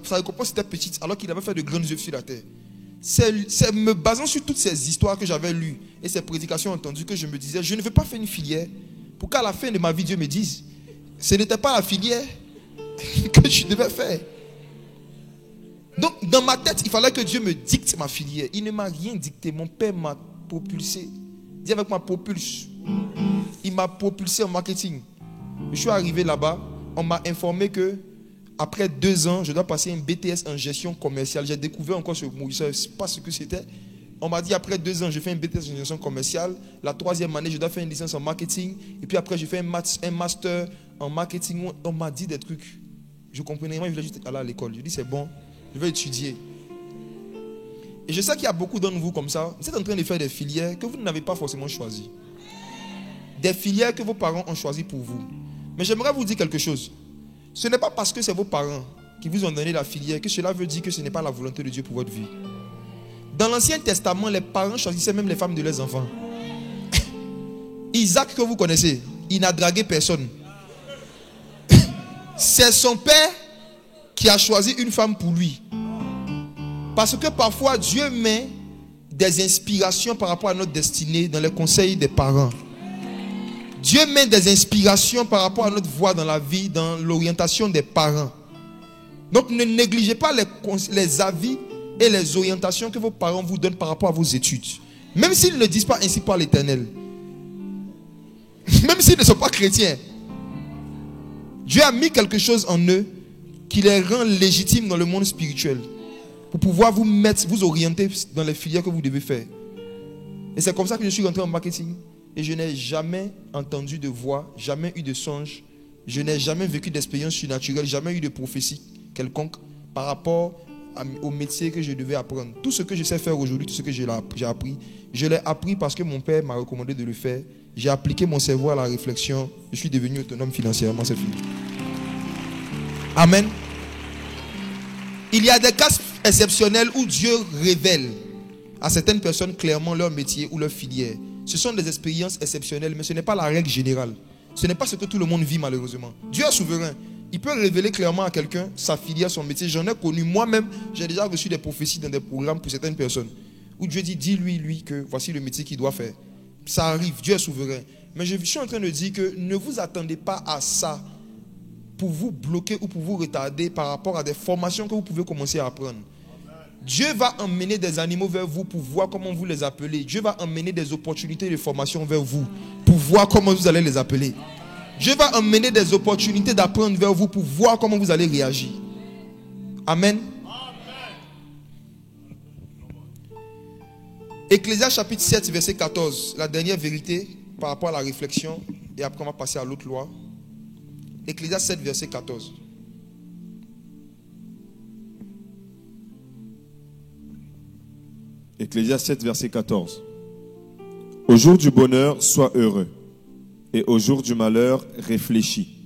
Speaker 2: sa récompense était petite alors qu'il avait fait de grandes œuvres sur la terre. C'est me basant sur toutes ces histoires que j'avais lues et ces prédications entendues que je me disais, je ne veux pas faire une filière pour qu'à la fin de ma vie, Dieu me dise, ce n'était pas la filière que je devais faire. Donc, dans ma tête, il fallait que Dieu me dicte ma filière. Il ne m'a rien dicté. Mon père m'a propulsé. Dis avec moi, propulse. Il m'a propulsé en marketing. Je suis arrivé là-bas. On m'a informé que après 2 ans, je dois passer un BTS en gestion commerciale. J'ai découvert encore ce mot. Je ne sais pas ce que c'était. On m'a dit après 2 ans, je fais un BTS en gestion commerciale. La 3e année, je dois faire une licence en marketing. Et puis après, je fais un master en marketing. On m'a dit des trucs. Je comprenais. Moi, je voulais juste aller à l'école. Je dis, c'est bon. Je vais étudier. Et je sais qu'il y a beaucoup d'entre vous comme ça. Vous êtes en train de faire des filières que vous n'avez pas forcément choisies. Des filières que vos parents ont choisies pour vous. Mais j'aimerais vous dire quelque chose. Ce n'est pas parce que c'est vos parents qui vous ont donné la filière que cela veut dire que ce n'est pas la volonté de Dieu pour votre vie. Dans l'Ancien Testament, les parents choisissaient même les femmes de leurs enfants. Isaac que vous connaissez, il n'a dragué personne. C'est son père qui a choisi une femme pour lui. Parce que parfois Dieu met des inspirations par rapport à notre destinée dans les conseils des parents. Dieu met des inspirations par rapport à notre voie dans la vie, dans l'orientation des parents. Donc ne négligez pas les avis et les orientations que vos parents vous donnent par rapport à vos études. Même s'ils ne disent pas ainsi par l'Éternel. Même s'ils ne sont pas chrétiens. Dieu a mis quelque chose en eux qui les rend légitimes dans le monde spirituel pour pouvoir vous orienter dans les filières que vous devez faire. Et c'est comme ça que je suis rentré en marketing. Et je n'ai jamais entendu de voix, jamais eu de songe. Je n'ai jamais vécu d'expérience surnaturelle, jamais eu de prophétie quelconque par rapport au métier que je devais apprendre. Tout ce que je sais faire aujourd'hui, tout ce que j'ai appris, je l'ai appris parce que mon père m'a recommandé de le faire. J'ai appliqué mon cerveau à la réflexion. Je suis devenu autonome financièrement, c'est fini. Amen. Il y a des cas exceptionnels où Dieu révèle à certaines personnes clairement leur métier ou leur filière. Ce sont des expériences exceptionnelles, mais ce n'est pas la règle générale. Ce n'est pas ce que tout le monde vit malheureusement. Dieu est souverain. Il peut révéler clairement à quelqu'un sa filière, son métier. J'en ai connu moi-même. J'ai déjà reçu des prophéties dans des programmes pour certaines personnes. Où Dieu dit, dis-lui que voici le métier qu'il doit faire. Ça arrive, Dieu est souverain. Mais je suis en train de dire que ne vous attendez pas à ça pour vous bloquer ou pour vous retarder par rapport à des formations que vous pouvez commencer à apprendre. Dieu va emmener des animaux vers vous pour voir comment vous les appelez. Dieu va emmener des opportunités de formation vers vous pour voir comment vous allez les appeler. Dieu va emmener des opportunités d'apprendre vers vous pour voir comment vous allez réagir. Amen. Ecclésiaste chapitre 7, verset 14. La dernière vérité par rapport à la réflexion. Et après on va passer à l'autre loi. Ecclésiaste 7, verset 14.
Speaker 1: Ecclésiaste 7, verset 14. Au jour du bonheur, sois heureux. Et au jour du malheur, réfléchis.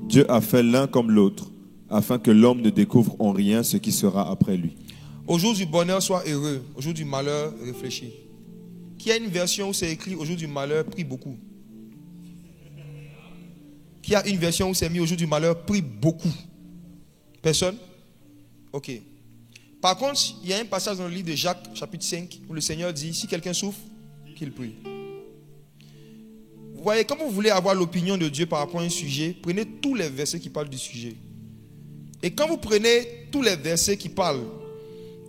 Speaker 1: Dieu a fait l'un comme l'autre, afin que l'homme ne découvre en rien ce qui sera après lui.
Speaker 2: Au jour du bonheur, sois heureux. Au jour du malheur, réfléchis. Qui a une version où c'est écrit au jour du malheur, prie beaucoup? Qui a une version où c'est mis au jour du malheur, prie beaucoup? Personne? Ok. Par contre, il y a un passage dans le livre de Jacques, chapitre 5, où le Seigneur dit, si quelqu'un souffre, qu'il prie. Vous voyez, quand vous voulez avoir l'opinion de Dieu par rapport à un sujet, prenez tous les versets qui parlent du sujet. Et quand vous prenez tous les versets qui parlent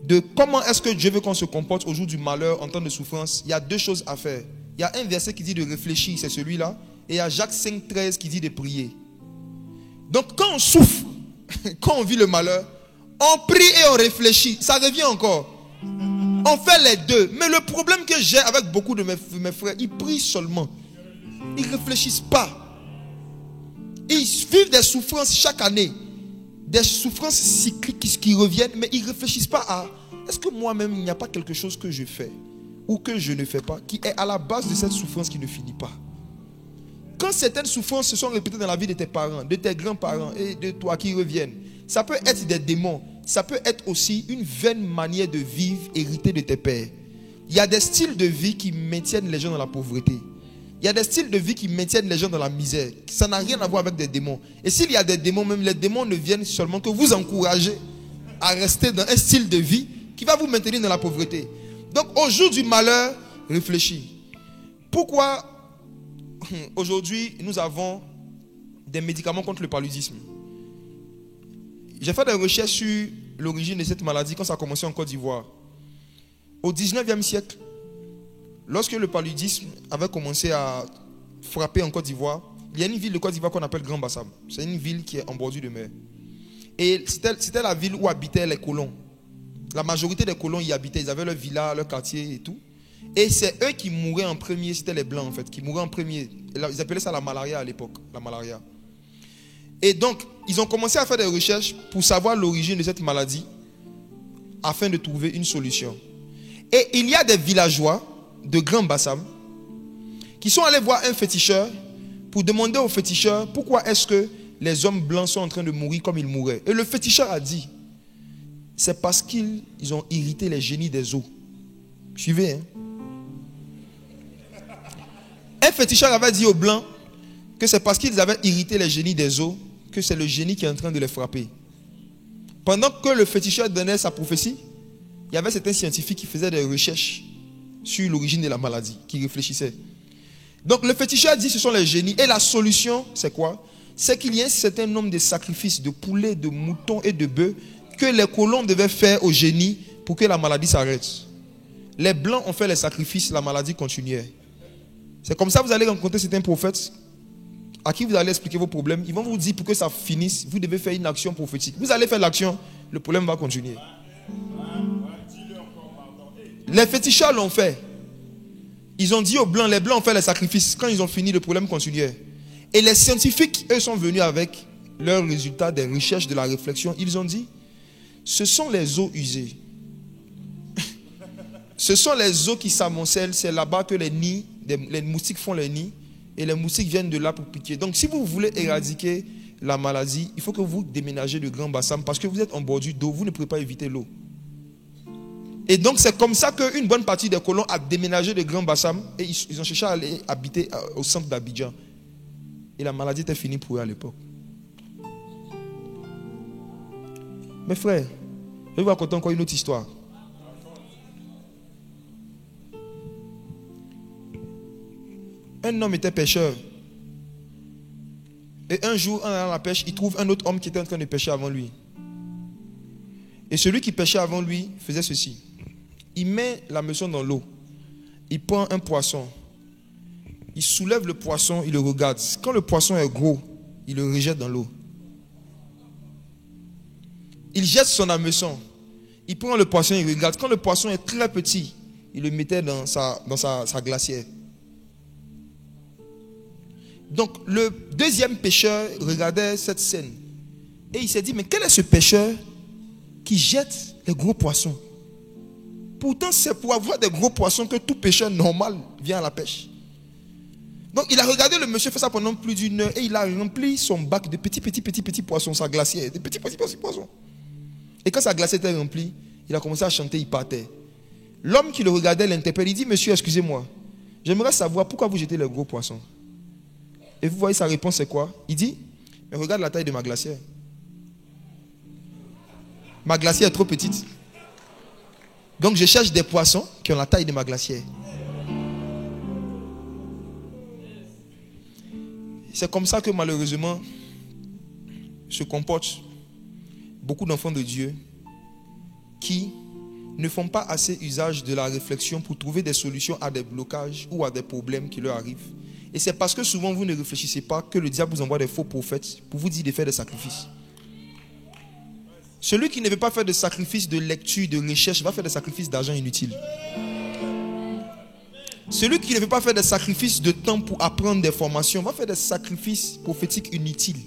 Speaker 2: de comment est-ce que Dieu veut qu'on se comporte au jour du malheur, en temps de souffrance, il y a deux choses à faire. Il y a un verset qui dit de réfléchir, c'est celui-là. Et il y a Jacques 5,13 qui dit de prier. Donc quand on souffre, quand on vit le malheur, on prie et on réfléchit. Ça revient encore. On fait les deux. Mais le problème que j'ai avec beaucoup de mes frères, ils prient seulement. Ils ne réfléchissent pas. Ils vivent des souffrances chaque année. Des souffrances cycliques qui reviennent, mais ils ne réfléchissent pas à est-ce que moi-même, il n'y a pas quelque chose que je fais ou que je ne fais pas qui est à la base de cette souffrance qui ne finit pas. Quand certaines souffrances se sont répétées dans la vie de tes parents, de tes grands-parents et de toi qui reviennent, ça peut être des démons. Ça peut être aussi une vaine manière de vivre héritée de tes pères. Il y a des styles de vie qui maintiennent les gens dans la pauvreté. Il y a des styles de vie qui maintiennent les gens dans la misère. Ça n'a rien à voir avec des démons. Et s'il y a des démons, même les démons ne viennent seulement que vous encourager à rester dans un style de vie qui va vous maintenir dans la pauvreté. Donc au jour du malheur, réfléchis. Pourquoi aujourd'hui nous avons des médicaments contre le paludisme? J'ai fait des recherches sur l'origine de cette maladie quand ça a commencé en Côte d'Ivoire. Au 19e siècle, lorsque le paludisme avait commencé à frapper en Côte d'Ivoire, il y a une ville de Côte d'Ivoire qu'on appelle Grand Bassam. C'est une ville qui est en bordure de mer. Et c'était la ville où habitaient les colons. La majorité des colons y habitaient. Ils avaient leur villa, leur quartier et tout. Et c'est eux qui mouraient en premier. C'était les blancs en fait, qui mouraient en premier. Ils appelaient ça la malaria à l'époque. La malaria. Et donc, ils ont commencé à faire des recherches pour savoir l'origine de cette maladie afin de trouver une solution. Et il y a des villageois de Grand Bassam qui sont allés voir un féticheur pour demander au féticheur pourquoi est-ce que les hommes blancs sont en train de mourir comme ils mouraient. Et le féticheur a dit, c'est parce qu'ils ont irrité les génies des eaux. Suivez, hein? Un féticheur avait dit aux blancs que c'est parce qu'ils avaient irrité les génies des eaux que c'est le génie qui est en train de les frapper. Pendant que le féticheur donnait sa prophétie, il y avait certains scientifiques qui faisaient des recherches sur l'origine de la maladie, qui réfléchissaient. Donc le féticheur dit que ce sont les génies. Et la solution, c'est quoi? C'est qu'il y a un certain nombre de sacrifices de poulets, de moutons et de bœufs que les colons devaient faire aux génies pour que la maladie s'arrête. Les blancs ont fait les sacrifices, la maladie continuait. C'est comme ça que vous allez rencontrer certains prophètes à qui vous allez expliquer vos problèmes. Ils vont vous dire pour que ça finisse, vous devez faire une action prophétique. Vous allez faire l'action, le problème va continuer. Les féticheurs l'ont fait. Ils ont dit aux blancs, les blancs ont fait les sacrifices. Quand ils ont fini, le problème continuait. Et les scientifiques, eux, sont venus avec leurs résultats des recherches, de la réflexion. Ils ont dit, ce sont les eaux usées. Ce sont les eaux qui s'amoncellent. C'est là-bas que les moustiques font les nids. Et les moustiques viennent de là pour piquer. Donc si vous voulez éradiquer la maladie, il faut que vous déménagez de Grand Bassam parce que vous êtes en bordure d'eau, vous ne pouvez pas éviter l'eau. Et donc c'est comme ça qu'une bonne partie des colons a déménagé de Grand Bassam et ils ont cherché à aller habiter au centre d'Abidjan. Et la maladie était finie pour eux à l'époque. Mes frères, je vais vous raconter encore une autre histoire. Un homme était pêcheur. Et un jour, en allant à la pêche, il trouve un autre homme qui était en train de pêcher avant lui. Et celui qui pêchait avant lui faisait ceci. Il met la hameçon dans l'eau. Il prend un poisson. Il soulève le poisson, il le regarde. Quand le poisson est gros, il le rejette dans l'eau. Il jette son hameçon. Il prend le poisson, il regarde. Quand le poisson est très petit, il le mettait dans sa glacière. Donc le deuxième pêcheur regardait cette scène. Et il s'est dit, mais quel est ce pêcheur qui jette les gros poissons? Pourtant, c'est pour avoir des gros poissons que tout pêcheur normal vient à la pêche. Donc il a regardé le monsieur faire ça pendant plus d'une heure et il a rempli son bac de petits poissons, sa glacière, de petits poissons. Et quand sa glacière était remplie, il a commencé à chanter, il partait. L'homme qui le regardait l'interpelle, il dit, monsieur, excusez-moi, j'aimerais savoir pourquoi vous jetez les gros poissons. Et vous voyez sa réponse c'est quoi? Il dit, mais regarde la taille de ma glacière. Ma glacière est trop petite. Donc je cherche des poissons qui ont la taille de ma glacière. C'est comme ça que malheureusement se comportent beaucoup d'enfants de Dieu qui ne font pas assez usage de la réflexion pour trouver des solutions à des blocages ou à des problèmes qui leur arrivent. Et c'est parce que souvent vous ne réfléchissez pas que le diable vous envoie des faux prophètes pour vous dire de faire des sacrifices. Celui qui ne veut pas faire de sacrifices de lecture, de recherche, va faire des sacrifices d'argent inutiles. Celui qui ne veut pas faire des sacrifices de temps pour apprendre des formations, va faire des sacrifices prophétiques inutiles.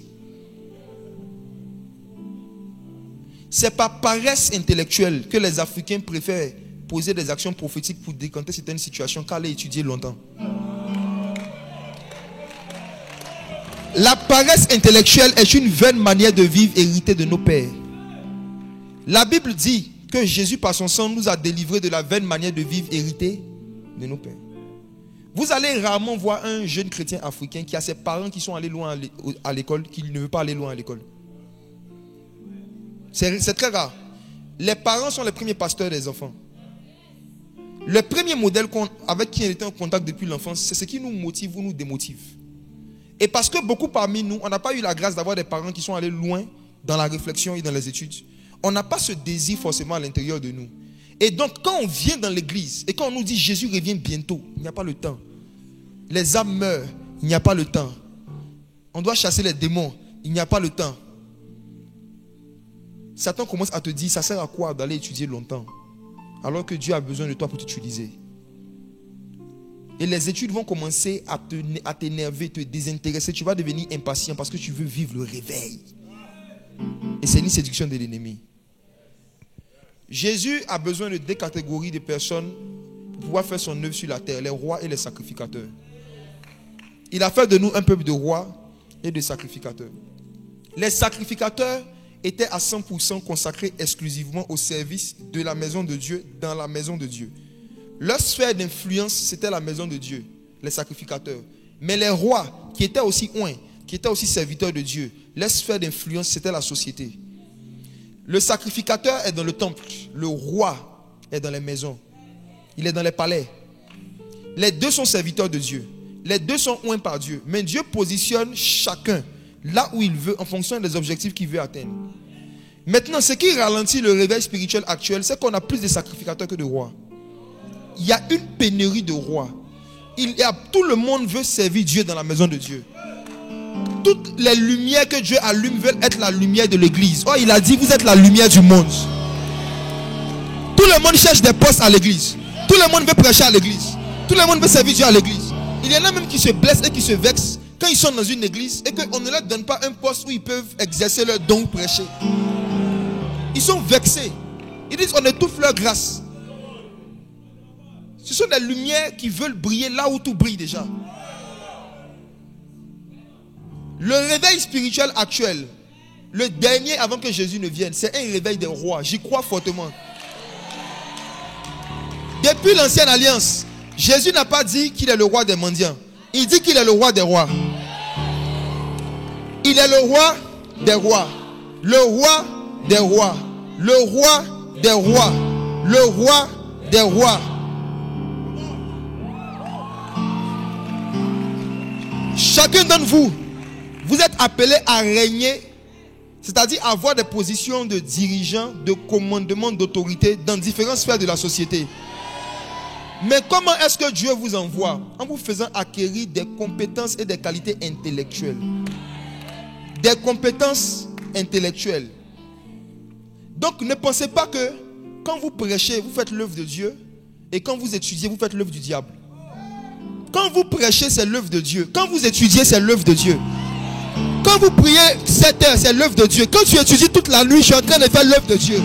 Speaker 2: C'est par paresse intellectuelle que les Africains préfèrent poser des actions prophétiques pour décanter certaines situations qu'aller étudier longtemps. La paresse intellectuelle est une vaine manière de vivre héritée de nos pères. La Bible dit que Jésus par son sang nous a délivrés de la vaine manière de vivre héritée de nos pères. Vous allez rarement voir un jeune chrétien africain qui a ses parents qui sont allés loin à l'école, qui ne veut pas aller loin à l'école. C'est très rare. Les parents sont les premiers pasteurs des enfants. Le premier modèle avec qui on était en contact depuis l'enfance, c'est ce qui nous motive ou nous démotive. Et parce que beaucoup parmi nous, on n'a pas eu la grâce d'avoir des parents qui sont allés loin dans la réflexion et dans les études, on n'a pas ce désir forcément à l'intérieur de nous. Et donc quand on vient dans l'église et quand on nous dit Jésus revient bientôt, il n'y a pas le temps. Les âmes meurent, il n'y a pas le temps. On doit chasser les démons, il n'y a pas le temps. Satan commence à te dire, ça sert à quoi d'aller étudier longtemps alors que Dieu a besoin de toi pour t'utiliser. Et les études vont commencer à t'énerver, te désintéresser. Tu vas devenir impatient parce que tu veux vivre le réveil. Et c'est une séduction de l'ennemi. Jésus a besoin de 2 catégories de personnes pour pouvoir faire son œuvre sur la terre, les rois et les sacrificateurs. Il a fait de nous un peuple de rois et de sacrificateurs. Les sacrificateurs étaient à 100% consacrés exclusivement au service de la maison de Dieu, dans la maison de Dieu. Leur sphère d'influence, c'était la maison de Dieu, les sacrificateurs. Mais les rois, qui étaient aussi oints, qui étaient aussi serviteurs de Dieu, leur sphère d'influence, c'était la société. Le sacrificateur est dans le temple, le roi est dans les maisons, il est dans les palais. Les deux sont serviteurs de Dieu, les deux sont oints par Dieu, mais Dieu positionne chacun là où il veut en fonction des objectifs qu'il veut atteindre. Maintenant, ce qui ralentit le réveil spirituel actuel, c'est qu'on a plus de sacrificateurs que de rois. Il y a une pénurie de rois. Tout le monde veut servir Dieu dans la maison de Dieu. Toutes les lumières que Dieu allume veulent être la lumière de l'église. Oh, il a dit, vous êtes la lumière du monde. Tout le monde cherche des postes à l'église. Tout le monde veut prêcher à l'église. Tout le monde veut servir Dieu à l'église. Il y en a même qui se blessent et qui se vexent quand ils sont dans une église et qu'on ne leur donne pas un poste où ils peuvent exercer leur don ou prêcher. Ils sont vexés. Ils disent, on étouffe leur grâce. Ce sont des lumières qui veulent briller là où tout brille déjà. Le réveil spirituel actuel, le dernier avant que Jésus ne vienne, c'est un réveil des rois. J'y crois fortement. Depuis l'ancienne alliance, Jésus n'a pas dit qu'il est le roi des mendiants. Il dit qu'il est le roi des rois. Il est le roi des rois. Le roi des rois. Le roi des rois. Le roi des rois. Chacun d'entre vous, vous êtes appelé à régner, c'est-à-dire avoir des positions de dirigeants, de commandement, d'autorité dans différentes sphères de la société. Mais comment est-ce que Dieu vous envoie? En vous faisant acquérir des compétences et des qualités intellectuelles. Des compétences intellectuelles. Donc ne pensez pas que quand vous prêchez, vous faites l'œuvre de Dieu, et quand vous étudiez, vous faites l'œuvre du diable. Quand vous prêchez, c'est l'œuvre de Dieu. Quand vous étudiez, c'est l'œuvre de Dieu. Quand vous priez 7 heures, c'est l'œuvre de Dieu. Quand tu étudies toute la nuit, je suis en train de faire l'œuvre de Dieu.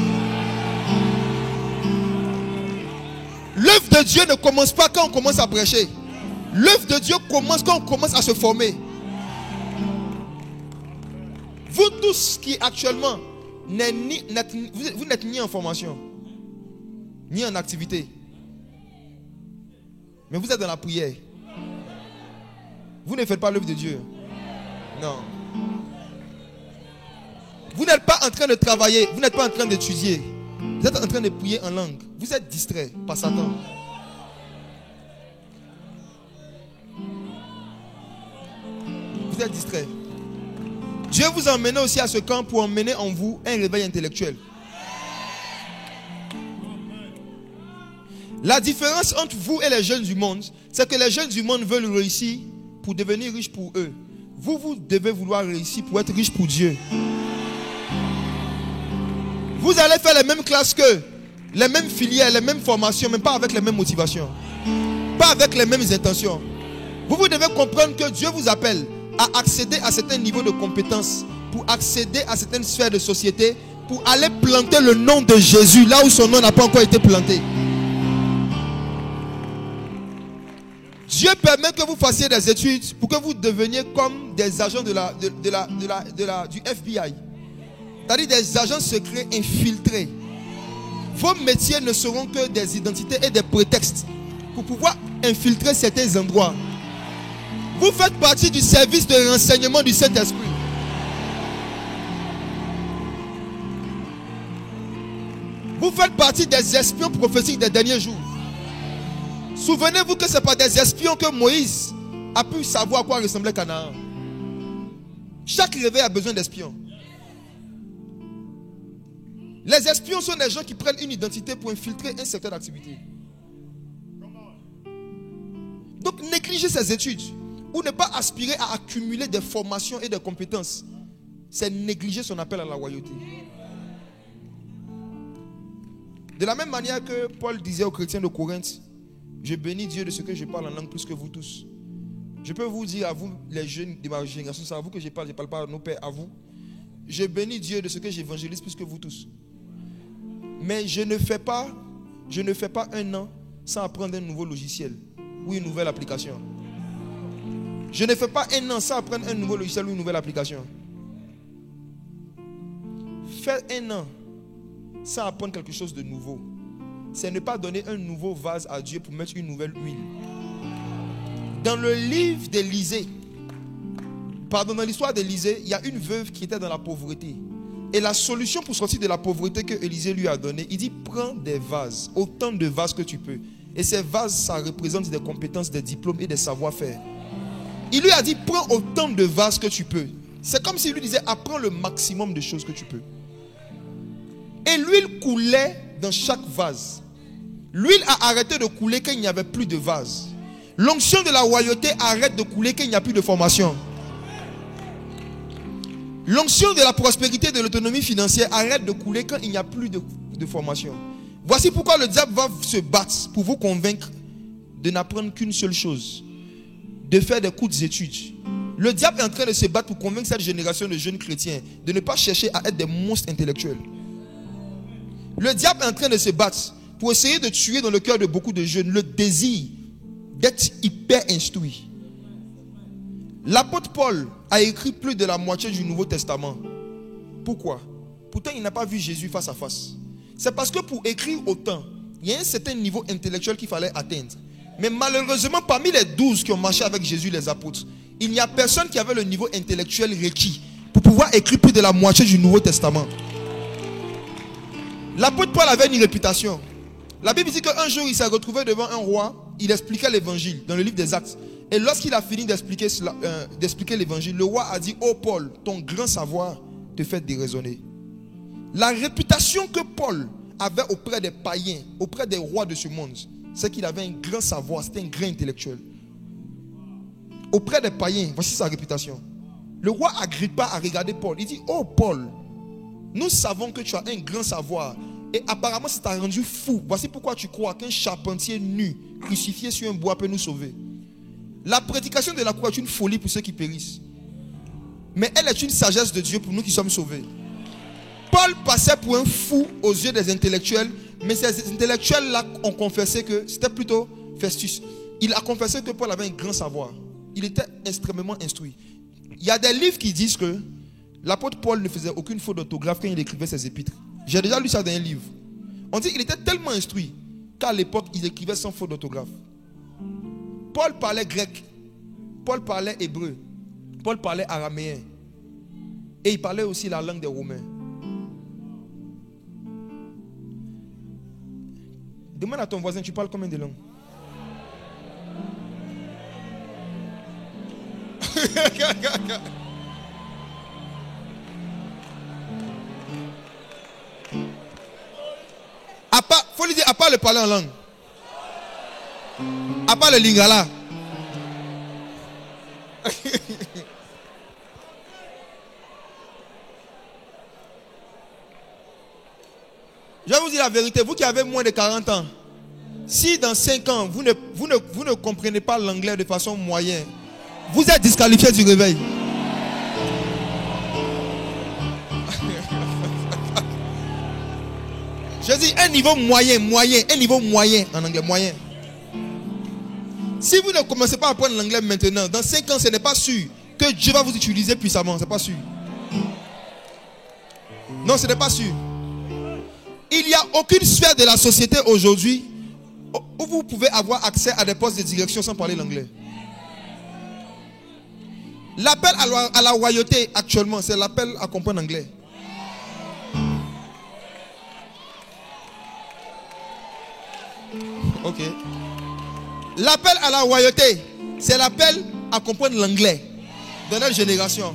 Speaker 2: L'œuvre de Dieu ne commence pas quand on commence à prêcher. L'œuvre de Dieu commence quand on commence à se former. Vous tous qui actuellement, vous n'êtes ni en formation, ni en activité. Mais vous êtes dans la prière. Vous ne faites pas l'œuvre de Dieu. Non. Vous n'êtes pas en train de travailler. Vous n'êtes pas en train d'étudier. Vous êtes en train de prier en langue. Vous êtes distrait par Satan. Vous vous êtes distrait. Dieu vous a emmené aussi à ce camp pour emmener en vous un réveil intellectuel. La différence entre vous et les jeunes du monde, c'est que les jeunes du monde veulent réussir pour devenir riches pour eux. Vous, vous devez vouloir réussir pour être riche pour Dieu. Vous allez faire les mêmes classes qu'eux, les mêmes filières, les mêmes formations, mais pas avec les mêmes motivations. Pas avec les mêmes intentions. Vous devez comprendre que Dieu vous appelle à accéder à certains niveaux de compétences, pour accéder à certaines sphères de société, pour aller planter le nom de Jésus là où son nom n'a pas encore été planté. Dieu permet que vous fassiez des études pour que vous deveniez comme des agents du FBI. C'est-à-dire des agents secrets infiltrés. Vos métiers ne seront que des identités et des prétextes pour pouvoir infiltrer certains endroits. Vous faites partie du service de renseignement du Saint-Esprit. Vous faites partie des espions prophétiques des derniers jours. Souvenez-vous que ce n'est pas des espions que Moïse a pu savoir à quoi ressemblait Canaan. Chaque réveil a besoin d'espions. Les espions sont des gens qui prennent une identité pour infiltrer un secteur d'activité. Donc négliger ses études ou ne pas aspirer à accumuler des formations et des compétences, c'est négliger son appel à la royauté. De la même manière que Paul disait aux chrétiens de Corinthe, je bénis Dieu de ce que je parle en langue plus que vous tous. Je peux vous dire à vous, les jeunes de ma génération, c'est à vous que je parle pas à nos pères, à vous. Je bénis Dieu de ce que j'évangélise plus que vous tous. Mais je ne fais pas un an sans apprendre un nouveau logiciel ou une nouvelle application. Je ne fais pas un an sans apprendre un nouveau logiciel ou une nouvelle application. Faire un an sans apprendre quelque chose de nouveau, c'est ne pas donner un nouveau vase à Dieu pour mettre une nouvelle huile. Dans le livre d'Élisée, dans l'histoire d'Élisée, il y a une veuve qui était dans la pauvreté. Et la solution pour sortir de la pauvreté que Élisée lui a donnée, il dit prends des vases, autant de vases que tu peux. Et ces vases, ça représente des compétences, des diplômes et des savoir-faire. Il lui a dit prends autant de vases que tu peux. C'est comme s'il lui disait apprends le maximum de choses que tu peux. Et l'huile coulait dans chaque vase. L'huile a arrêté de couler quand il n'y avait plus de vase. L'onction de la royauté arrête de couler quand il n'y a plus de formation. L'onction de la prospérité et de l'autonomie financière arrête de couler quand il n'y a plus de formation. Voici pourquoi le diable va se battre pour vous convaincre de n'apprendre qu'une seule chose, de faire des courtes études. Le diable est en train de se battre pour convaincre cette génération de jeunes chrétiens de ne pas chercher à être des monstres intellectuels. Le diable est en train de se battre pour essayer de tuer dans le cœur de beaucoup de jeunes le désir d'être hyper instruit. L'apôtre Paul a écrit plus de la moitié du Nouveau Testament. Pourquoi? Pourtant, il n'a pas vu Jésus face à face. C'est parce que pour écrire autant, il y a un certain niveau intellectuel qu'il fallait atteindre. Mais malheureusement, parmi les 12 qui ont marché avec Jésus, les apôtres, il n'y a personne qui avait le niveau intellectuel requis pour pouvoir écrire plus de la moitié du Nouveau Testament. L'apôtre Paul avait une réputation. La Bible dit qu'un jour, il s'est retrouvé devant un roi. Il expliquait l'évangile dans le livre des Actes. Et lorsqu'il a fini d'expliquer l'évangile, le roi a dit: oh Paul, ton grand savoir te fait déraisonner. La réputation que Paul avait auprès des païens, auprès des rois de ce monde, c'est qu'il avait un grand savoir, c'était un grand intellectuel. Auprès des païens, voici sa réputation. Le roi Agrippa a regardé Paul. Il dit: oh Paul, nous savons que tu as un grand savoir. Et apparemment, ça t'a rendu fou. Voici pourquoi tu crois qu'un charpentier nu, crucifié sur un bois, peut nous sauver. La prédication de la croix est une folie pour ceux qui périssent. Mais elle est une sagesse de Dieu pour nous qui sommes sauvés. Paul passait pour un fou aux yeux des intellectuels. Mais ces intellectuels-là ont confessé que c'était plutôt Festus. Il a confessé que Paul avait un grand savoir. Il était extrêmement instruit. Il y a des livres qui disent que l'apôtre Paul ne faisait aucune faute d'orthographe quand il écrivait ses épîtres. J'ai déjà lu ça dans un livre. On dit qu'il était tellement instruit qu'à l'époque, il écrivait sans faute d'orthographe. Paul parlait grec. Paul parlait hébreu. Paul parlait araméen. Et il parlait aussi la langue des Romains. Demande à ton voisin, tu parles combien de langues? Faut lui dire, à part le parler en langue. À part le lingala. Je vais vous dire la vérité, vous qui avez moins de 40 ans, si dans 5 ans, vous ne comprenez pas l'anglais de façon moyenne, vous êtes disqualifié du réveil. Je dis un niveau moyen en anglais, moyen. Si vous ne commencez pas à apprendre l'anglais maintenant, dans 5 ans, ce n'est pas sûr que Dieu va vous utiliser puissamment. Ce n'est pas sûr. Non, ce n'est pas sûr. Il n'y a aucune sphère de la société aujourd'hui où vous pouvez avoir accès à des postes de direction sans parler l'anglais. L'appel à la royauté actuellement, c'est l'appel à comprendre l'anglais. Ok. L'appel à la royauté, c'est l'appel à comprendre l'anglais de notre génération.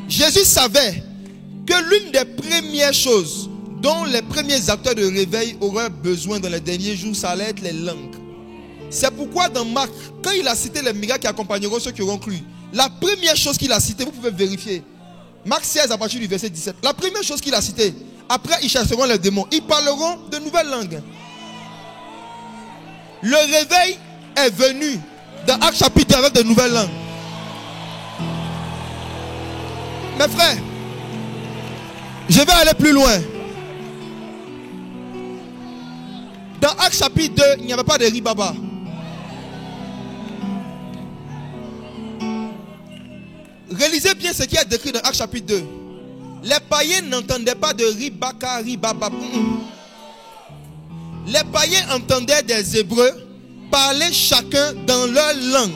Speaker 2: Jésus savait que l'une des premières choses dont les premiers acteurs de réveil auraient besoin dans les derniers jours, ça allait être les langues. C'est pourquoi dans Marc, quand il a cité les miracles qui accompagneront ceux qui auront cru, la première chose qu'il a citée, vous pouvez vérifier, Marc 16 à partir du verset 17, la première chose qu'il a citée, après ils chasseront les démons, ils parleront de nouvelles langues. Le réveil est venu dans Actes chapitre avec de nouvelles langues. Mes frères, je vais aller plus loin. Dans Actes chapitre 2, il n'y avait pas de ribaba. Réalisez bien ce qui est décrit dans Actes chapitre 2. Les païens n'entendaient pas de ribaka, ribaba. Les païens entendaient des Hébreux parler chacun dans leur langue.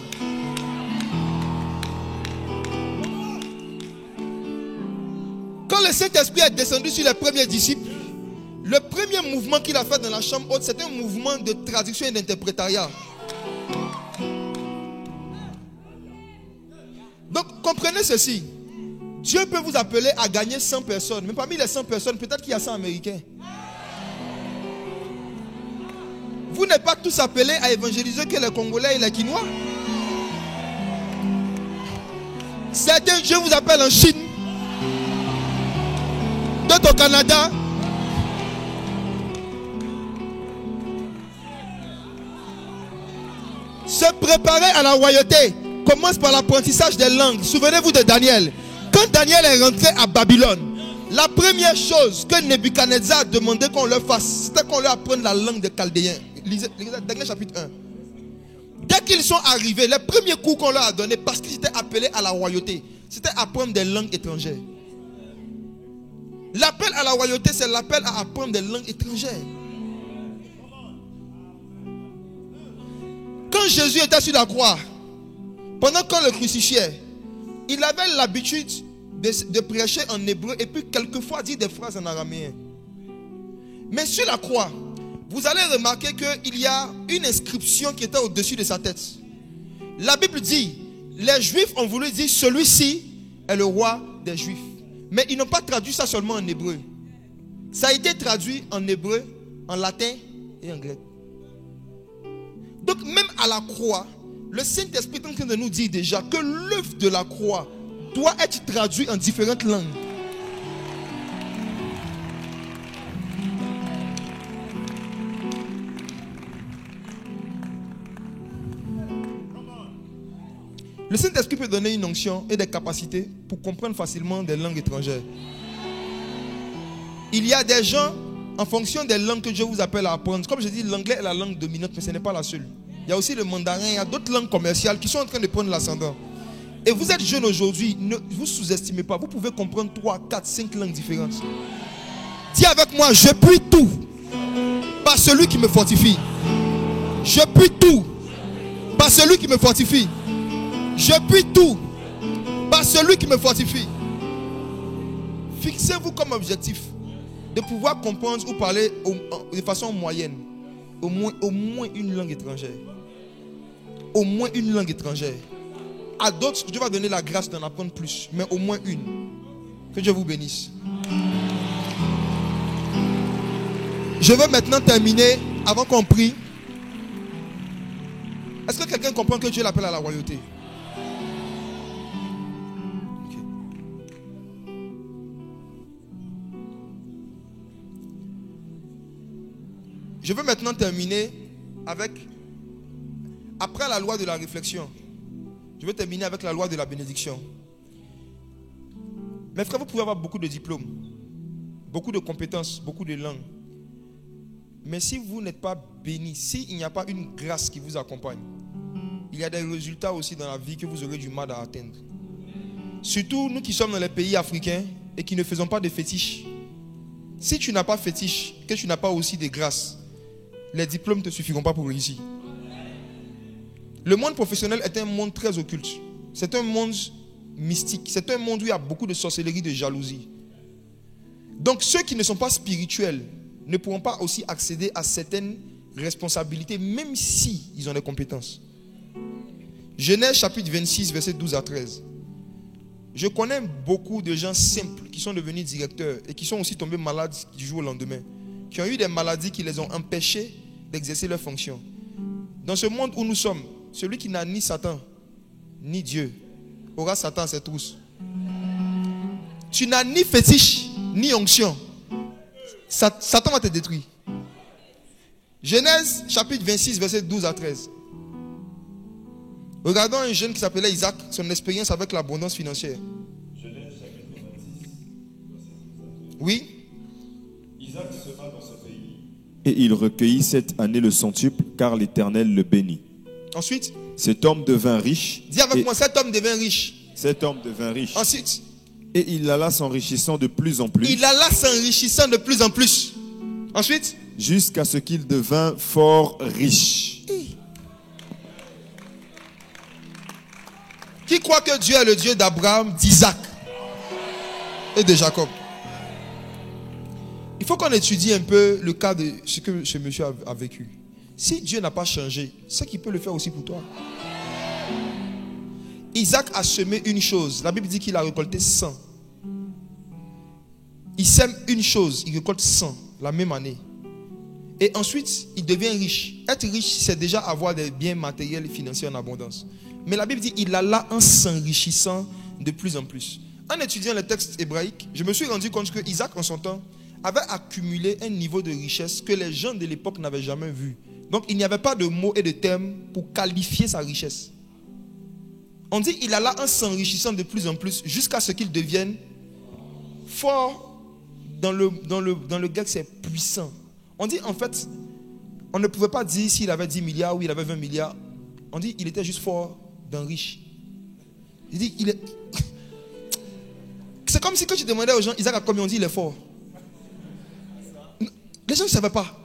Speaker 2: Quand le Saint-Esprit est descendu sur les premiers disciples, le premier mouvement qu'il a fait dans la chambre haute, c'était un mouvement de traduction et d'interprétariat. Donc, comprenez ceci. Dieu peut vous appeler à gagner 100 personnes. Mais parmi les 100 personnes, peut-être qu'il y a 100 Américains. Vous n'êtes pas tous appelés à évangéliser que les Congolais et les Quinois. Certains, Dieu vous appelle en Chine, d'autres au Canada. Se préparer à la royauté commence par l'apprentissage des langues. Souvenez-vous de Daniel. Quand Daniel est rentré à Babylone, la première chose que Nebuchadnezzar a demandé qu'on leur fasse, c'était qu'on leur apprenne la langue des Chaldéens. Lisez Daniel chapitre 1. Dès qu'ils sont arrivés, les premiers cours qu'on leur a donnés, parce qu'ils étaient appelés à la royauté, c'était apprendre des langues étrangères. L'appel à la royauté, c'est l'appel à apprendre des langues étrangères. Quand Jésus était sur la croix, pendant qu'on le crucifiait, il avait l'habitude de prêcher en hébreu et puis quelquefois dire des phrases en araméen. Mais sur la croix, vous allez remarquer qu'il y a une inscription qui était au-dessus de sa tête. La Bible dit, les Juifs ont voulu dire, celui-ci est le roi des Juifs. Mais ils n'ont pas traduit ça seulement en hébreu. Ça a été traduit en hébreu, en latin et en grec. Donc même à la croix, le Saint-Esprit est en train de nous dire déjà que l'œuvre de la croix doit être traduit en différentes langues. Le Saint-Esprit peut donner une onction et des capacités pour comprendre facilement des langues étrangères. Il y a des gens, en fonction des langues que Dieu vous appelle à apprendre, comme je dis, l'anglais est la langue dominante, mais ce n'est pas la seule. Il y a aussi le mandarin, il y a d'autres langues commerciales qui sont en train de prendre l'ascendant. Et vous êtes jeune aujourd'hui, ne vous sous-estimez pas. Vous pouvez comprendre 3, 4, 5 langues différentes. Dis avec moi, je puis tout par celui qui me fortifie. Je puis tout par celui qui me fortifie. Je puis tout par celui qui me fortifie. Fixez-vous comme objectif de pouvoir comprendre ou parler de façon moyenne au moins une langue étrangère. Au moins une langue étrangère. À d'autres, Dieu va donner la grâce d'en apprendre plus. Mais au moins une. Que Dieu vous bénisse. Je veux maintenant terminer, avant qu'on prie. Est-ce que quelqu'un comprend que Dieu l'appelle à la royauté? Okay. Je veux maintenant terminer avec, après la loi de la réflexion, je veux terminer avec la loi de la bénédiction. Mes frères, vous pouvez avoir beaucoup de diplômes, beaucoup de compétences, beaucoup de langues. Mais si vous n'êtes pas béni, s'il n'y a pas une grâce qui vous accompagne, il y a des résultats aussi dans la vie que vous aurez du mal à atteindre. Surtout nous qui sommes dans les pays africains et qui ne faisons pas de fétiches. Si tu n'as pas fétiche, que tu n'as pas aussi de grâce, les diplômes ne te suffiront pas pour réussir. Le monde professionnel est un monde très occulte. C'est un monde mystique. C'est un monde où il y a beaucoup de sorcellerie, de jalousie. Donc ceux qui ne sont pas spirituels ne pourront pas aussi accéder à certaines responsabilités, même si ils ont des compétences. Genèse chapitre 26, versets 12 à 13. Je connais beaucoup de gens simples qui sont devenus directeurs et qui sont aussi tombés malades du jour au lendemain, qui ont eu des maladies qui les ont empêchés d'exercer leurs fonctions. Dans ce monde où nous sommes, celui qui n'a ni Satan, ni Dieu, aura Satan à ses trousses. Tu n'as ni fétiche, ni onction. Satan va te détruire. Genèse chapitre 26, verset 12 à 13. Regardons un jeune qui s'appelait Isaac, son expérience avec l'abondance financière.
Speaker 3: Genèse chapitre 26, verset 12 à 13.
Speaker 2: Oui.
Speaker 3: Isaac sera dans ce pays.
Speaker 1: Et il recueillit cette année le centuple, car l'Éternel le bénit.
Speaker 2: Ensuite.
Speaker 1: Cet homme devint riche.
Speaker 2: Dis avec moi, cet homme devint riche.
Speaker 1: Cet homme devint riche.
Speaker 2: Ensuite.
Speaker 1: Et il alla s'enrichissant de plus en plus.
Speaker 2: Il alla s'enrichissant de plus en plus. Ensuite.
Speaker 1: Jusqu'à ce qu'il devint fort riche.
Speaker 2: Qui croit que Dieu est le Dieu d'Abraham, d'Isaac et de Jacob? Il faut qu'on étudie un peu le cas de ce que ce monsieur a vécu. Si Dieu n'a pas changé, c'est qu'il peut le faire aussi pour toi. Isaac a semé une chose. La Bible dit qu'il a récolté 100. Il sème une chose, il récolte 100 la même année. Et ensuite, il devient riche. Être riche, c'est déjà avoir des biens matériels et financiers en abondance. Mais la Bible dit qu'il alla en s'enrichissant de plus en plus. En étudiant le texte hébraïque, je me suis rendu compte que Isaac, en son temps, avait accumulé un niveau de richesse que les gens de l'époque n'avaient jamais vu. Donc, il n'y avait pas de mots et de termes pour qualifier sa richesse. On dit qu'il alla en s'enrichissant de plus en plus jusqu'à ce qu'il devienne fort. Dans le grec, c'est puissant. On dit en fait, on ne pouvait pas dire s'il avait 10 milliards ou il avait 20 milliards. On dit qu'il était juste fort d'un riche. Il dit, il est... C'est comme si quand tu demandais aux gens, Isaac a combien, on dit il est fort. Les gens ne savaient pas.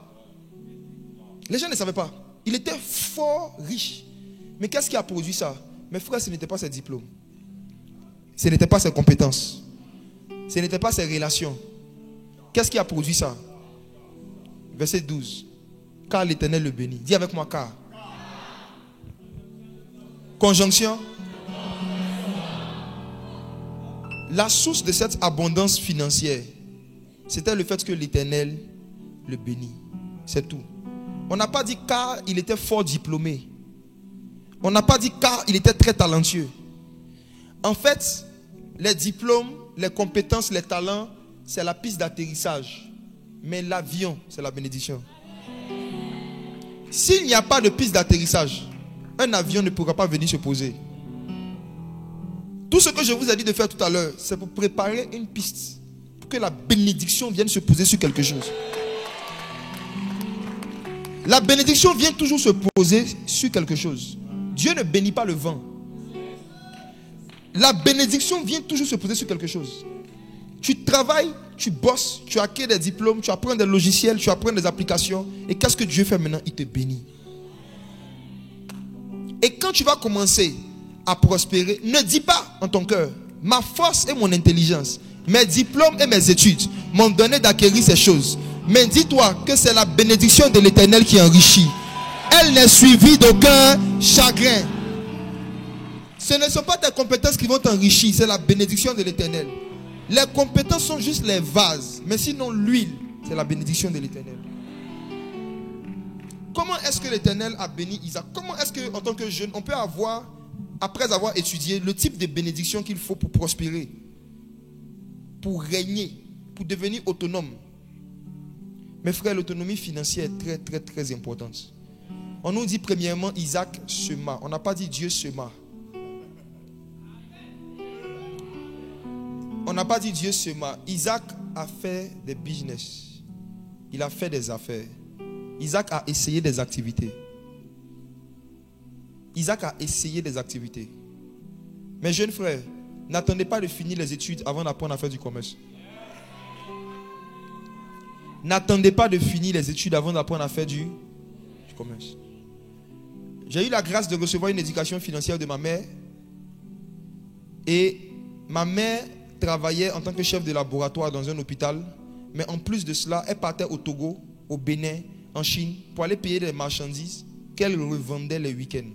Speaker 2: Les gens ne savaient pas. Il était fort riche. Mais qu'est-ce qui a produit ça? Mes frères, ce n'était pas ses diplômes. Ce n'était pas ses compétences. Ce n'était pas ses relations. Qu'est-ce qui a produit ça? Verset 12. Car l'Éternel le bénit. Dis avec moi, car. Conjonction. La source de cette abondance financière, c'était le fait que l'Éternel le bénit. C'est tout. On n'a pas dit car il était fort diplômé. On n'a pas dit car il était très talentueux. En fait, les diplômes, les compétences, les talents, c'est la piste d'atterrissage. Mais l'avion, c'est la bénédiction. S'il n'y a pas de piste d'atterrissage, un avion ne pourra pas venir se poser. Tout ce que je vous ai dit de faire tout à l'heure, c'est pour préparer une piste, pour que la bénédiction vienne se poser sur quelque chose. La bénédiction vient toujours se poser sur quelque chose. Dieu ne bénit pas le vent. La bénédiction vient toujours se poser sur quelque chose. Tu travailles, tu bosses, tu acquiers des diplômes, tu apprends des logiciels, tu apprends des applications. Et qu'est-ce que Dieu fait maintenant? Il te bénit. Et quand tu vas commencer à prospérer, ne dis pas en ton cœur, ma force et mon intelligence, mes diplômes et mes études m'ont donné d'acquérir ces choses. Mais dis-toi que c'est la bénédiction de l'Éternel qui enrichit. Elle n'est suivie d'aucun chagrin. Ce ne sont pas tes compétences qui vont t'enrichir, c'est la bénédiction de l'Éternel. Les compétences sont juste les vases, mais sinon l'huile, c'est la bénédiction de l'Éternel. Comment est-ce que l'Éternel a béni Isaac? Comment est-ce qu'en tant que jeune, on peut avoir, après avoir étudié, le type de bénédiction qu'il faut pour prospérer, pour régner, pour devenir autonome? Mes frères, l'autonomie financière est très, très, très importante. On nous dit premièrement, Isaac sema. On n'a pas dit Dieu sema. On n'a pas dit Dieu sema. Isaac a fait des business. Il a fait des affaires. Isaac a essayé des activités. Isaac a essayé des activités. Mes jeunes frères, n'attendez pas de finir les études avant d'apprendre à faire du commerce. N'attendez pas de finir les études avant d'apprendre à faire du commerce. J'ai eu la grâce de recevoir une éducation financière de ma mère. Et ma mère travaillait en tant que chef de laboratoire dans un hôpital. Mais en plus de cela, elle partait au Togo, au Bénin, en Chine, pour aller payer des marchandises qu'elle revendait les week-ends.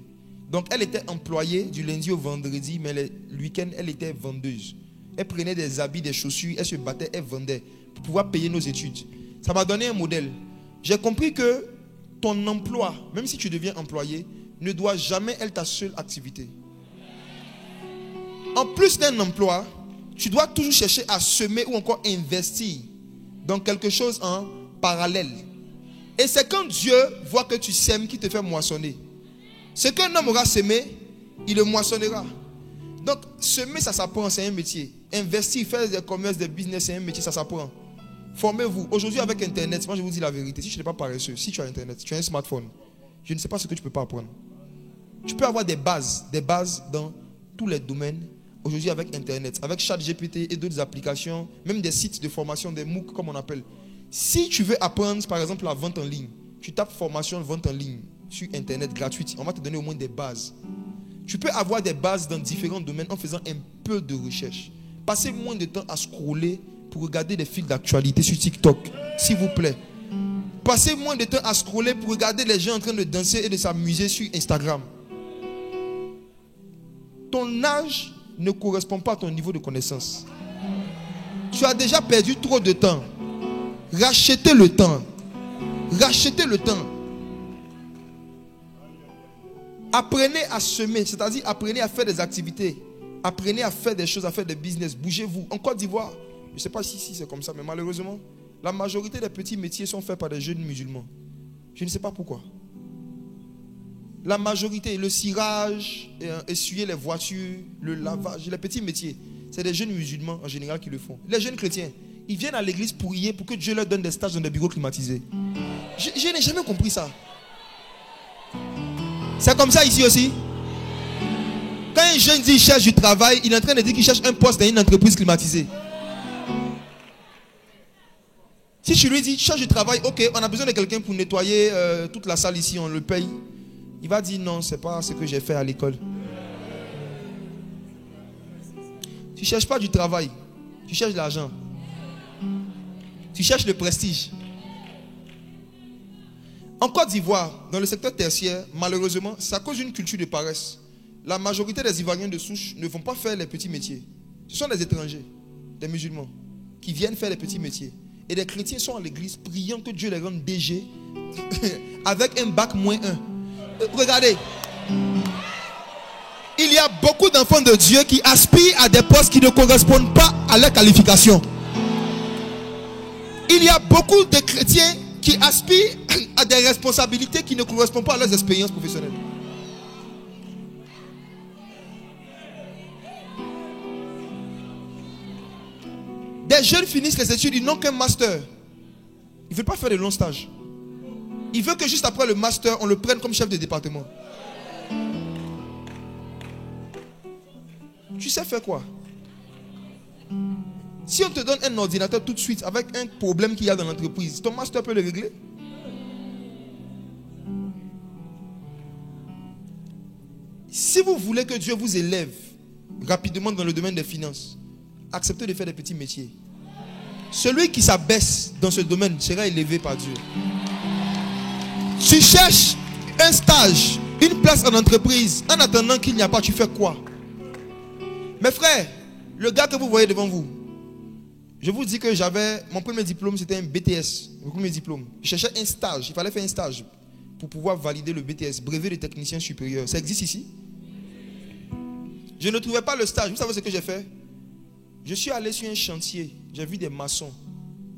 Speaker 2: Donc elle était employée du lundi au vendredi, mais le week-end, elle était vendeuse. Elle prenait des habits, des chaussures, elle se battait, elle vendait pour pouvoir payer nos études. Ça m'a donné un modèle. J'ai compris que ton emploi, même si tu deviens employé, ne doit jamais être ta seule activité. En plus d'un emploi, tu dois toujours chercher à semer ou encore investir dans quelque chose en parallèle. Et c'est quand Dieu voit que tu sèmes qu'il te fait moissonner. Ce qu'un homme aura semé, il le moissonnera. Donc, semer, ça s'apprend, c'est un métier. Investir, faire des commerces, des business, c'est un métier, ça s'apprend. Formez-vous. Aujourd'hui, avec Internet, moi je vous dis la vérité. Si tu n'es pas paresseux, si tu as Internet, tu as un smartphone, je ne sais pas ce que tu ne peux pas apprendre. Tu peux avoir des bases dans tous les domaines. Aujourd'hui, avec Internet, avec ChatGPT et d'autres applications, même des sites de formation, des MOOC, comme on appelle. Si tu veux apprendre, par exemple, la vente en ligne, tu tapes formation vente en ligne sur Internet gratuite. On va te donner au moins des bases. Tu peux avoir des bases dans différents domaines en faisant un peu de recherche. Passez moins de temps à scroller pour regarder des fils d'actualité sur TikTok, s'il vous plaît. Passez moins de temps à scroller pour regarder les gens en train de danser et de s'amuser sur Instagram. Ton âge ne correspond pas à ton niveau de connaissance. Tu as déjà perdu trop de temps. Rachetez le temps. Rachetez le temps. Apprenez à semer, c'est-à-dire apprenez à faire des activités. Apprenez à faire des choses, à faire des business. Bougez-vous. En Côte d'Ivoire, je ne sais pas si c'est comme ça, mais malheureusement, la majorité des petits métiers sont faits par des jeunes musulmans. Je ne sais pas pourquoi. La majorité, le cirage, essuyer les voitures, le lavage, les petits métiers, c'est des jeunes musulmans en général qui le font. Les jeunes chrétiens, ils viennent à l'église pour prier pour que Dieu leur donne des stages dans des bureaux climatisés. Je n'ai jamais compris ça. C'est comme ça ici aussi. Quand un jeune dit qu'il cherche du travail, il est en train de dire qu'il cherche un poste dans une entreprise climatisée. Si tu lui dis, cherche du travail, ok, on a besoin de quelqu'un pour nettoyer toute la salle ici, on le paye. Il va dire, non, ce n'est pas ce que j'ai fait à l'école. Tu ne cherches pas du travail, tu cherches de l'argent. Tu cherches le prestige. En Côte d'Ivoire, dans le secteur tertiaire, malheureusement, c'est à cause d'une culture de paresse. La majorité des Ivoiriens de souche ne vont pas faire les petits métiers. Ce sont des étrangers, des musulmans, qui viennent faire les petits métiers. Et les chrétiens sont à l'église priant que Dieu les rende DG avec un bac -1. Regardez. Il y a beaucoup d'enfants de Dieu qui aspirent à des postes qui ne correspondent pas à leur qualification. Il y a beaucoup de chrétiens qui aspirent à des responsabilités qui ne correspondent pas à leurs expériences professionnelles. Des jeunes finissent les études, ils n'ont qu'un master. Ils ne veulent pas faire de longs stages. Ils veulent que juste après le master, on le prenne comme chef de département. Tu sais faire quoi? Si on te donne un ordinateur tout de suite avec un problème qu'il y a dans l'entreprise, ton master peut le régler. Si vous voulez que Dieu vous élève rapidement dans le domaine des finances, acceptez de faire des petits métiers. Celui qui s'abaisse dans ce domaine sera élevé par Dieu. Tu cherches un stage, une place en entreprise, en attendant qu'il n'y a pas, tu fais quoi? Mes frères, le gars que vous voyez devant vous, je vous dis que j'avais, mon premier diplôme c'était un BTS, mon premier diplôme. Je cherchais un stage, il fallait faire un stage pour pouvoir valider le BTS, brevet de technicien supérieur. Ça existe ici? Je ne trouvais pas le stage. Vous savez ce que j'ai fait? Je suis allé sur un chantier, j'ai vu des maçons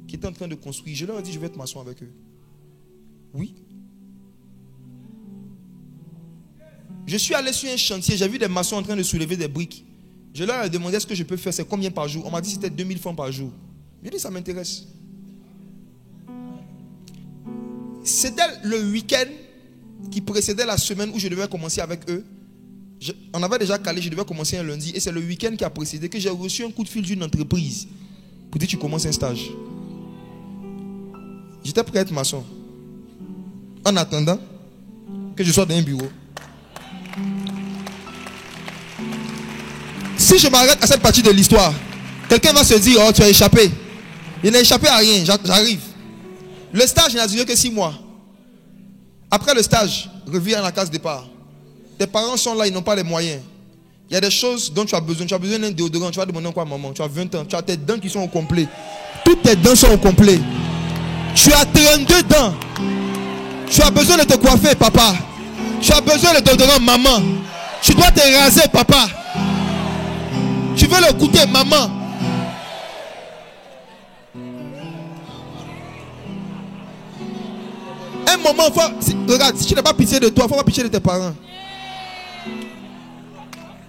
Speaker 2: qui étaient en train de construire. Je leur ai dit, je vais être maçon avec eux. Oui. Je suis allé sur un chantier, j'ai vu des maçons en train de soulever des briques. Je leur ai demandé ce que je peux faire, c'est combien par jour. On m'a dit que c'était 2000 francs par jour. J'ai dit, ça m'intéresse. C'était le week-end qui précédait la semaine où je devais commencer avec eux. On avait déjà calé, je devais commencer un lundi. Et c'est le week-end qui a précédé que j'ai reçu un coup de fil d'une entreprise pour dire, tu commences un stage. J'étais prêt à être maçon. En attendant que je sois dans un bureau. Si je m'arrête à cette partie de l'histoire, quelqu'un va se dire, oh, tu as échappé. Il n'a échappé à rien, j'arrive. Le stage n'a duré que 6 mois. Après le stage, reviens à la case départ. Tes parents sont là, ils n'ont pas les moyens. Il y a des choses dont tu as besoin. Tu as besoin d'un déodorant, tu vas demander quoi à maman. Tu as 20 ans, tu as tes dents qui sont au complet. Toutes tes dents sont au complet. Tu as 32 dents. Tu as besoin de te coiffer, papa. Tu as besoin de déodorant, maman. Tu dois te raser, papa. Tu veux le goûter, maman. Un moment, regarde, si tu n'as pas pitié de toi, il faut avoir pitié de tes parents.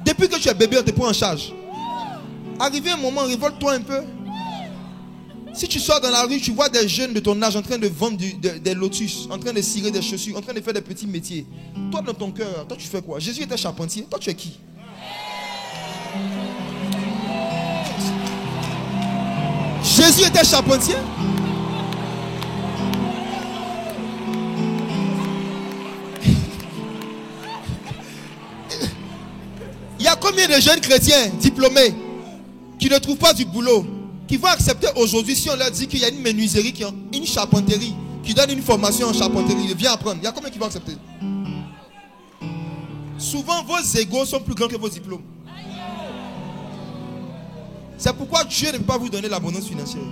Speaker 2: Depuis que tu es bébé, on te prend en charge. Arrivé un moment, révolte-toi un peu. Si tu sors dans la rue, tu vois des jeunes de ton âge en train de vendre des lotus, en train de cirer des chaussures, en train de faire des petits métiers. Toi, dans ton cœur, toi, tu fais quoi? Jésus était charpentier. Toi, tu es qui? Jésus était charpentier. Il y a combien de jeunes chrétiens diplômés qui ne trouvent pas du boulot, qui vont accepter aujourd'hui si on leur dit qu'il y a une menuiserie, une charpenterie, qui donne une formation en charpenterie, viens apprendre. Il y a combien qui vont accepter? Souvent vos égos sont plus grands que vos diplômes. C'est pourquoi Dieu ne peut pas vous donner l'abondance financière.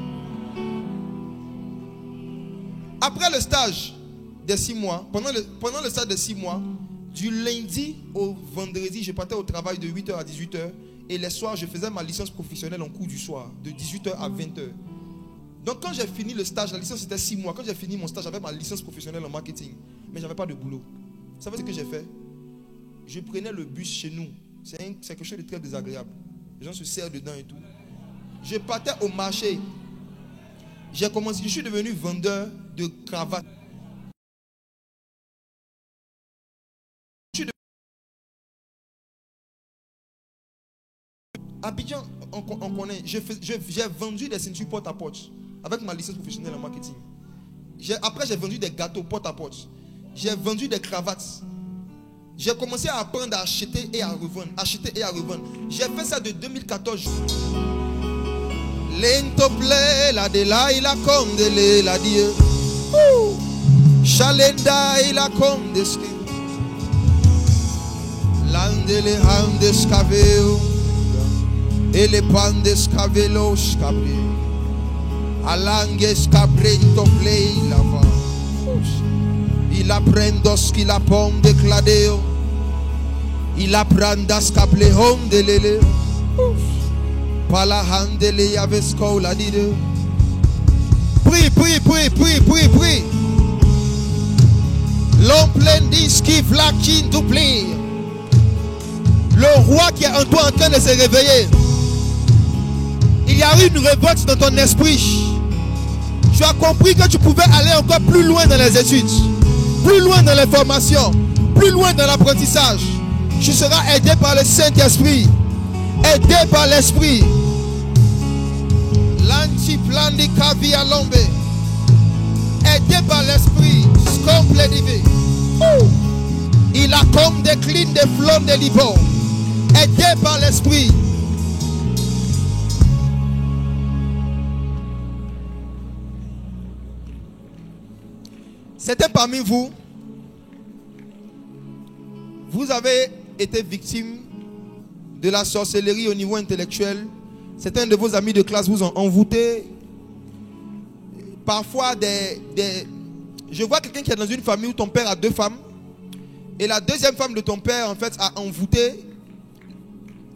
Speaker 2: Après le stage de 6 mois, pendant le stage de 6 mois, du lundi au vendredi, je partais au travail de 8h à 18h. Et les soirs, je faisais ma licence professionnelle en cours du soir, de 18h à 20h. Donc quand j'ai fini le stage, la licence c'était 6 mois. Quand j'ai fini mon stage, j'avais ma licence professionnelle en marketing. Mais je n'avais pas de boulot. Vous savez ce que j'ai fait? Je prenais le bus chez nous. C'est quelque chose de très désagréable. Les gens se serrent dedans et tout. Je partais au marché. Je suis devenu vendeur de cravates. Abidjan, on connaît. J'ai vendu des ceintures porte à porte avec ma licence professionnelle en marketing. Après, j'ai vendu des gâteaux porte à porte. J'ai vendu des cravates. J'ai commencé à apprendre à acheter et à revendre. J'ai fait ça de 2014. Lento play la de la il a comme de la Dieu. Chalenda il a comme de ski. Landele hand de scaveo. Et les pandes scavelo scabre. Alange scabrento play lava. Il apprend ce qu'il apprend de cladeo. Il apprend scable home de lele. Pala handele avesko la dide. Prie. L'homme plein qui vlakin doublé. Le roi qui est en toi en train de se réveiller. Il y a eu une révolte dans ton esprit. Tu as compris que tu pouvais aller encore plus loin dans les études, plus loin dans les formations, plus loin dans l'apprentissage. Tu seras aidé par le Saint-Esprit, aidé par l'Esprit. L'anti-plandi cavia lombe, aidé par l'Esprit, scompledivé. Il a comme des clins des fleurs de Liban, aidé par l'Esprit. Certains parmi vous, vous avez été victime de la sorcellerie au niveau intellectuel. Certains de vos amis de classe vous ont envoûté. Parfois, je vois quelqu'un qui est dans une famille où ton père a 2 femmes. Et la deuxième femme de ton père, en fait, a envoûté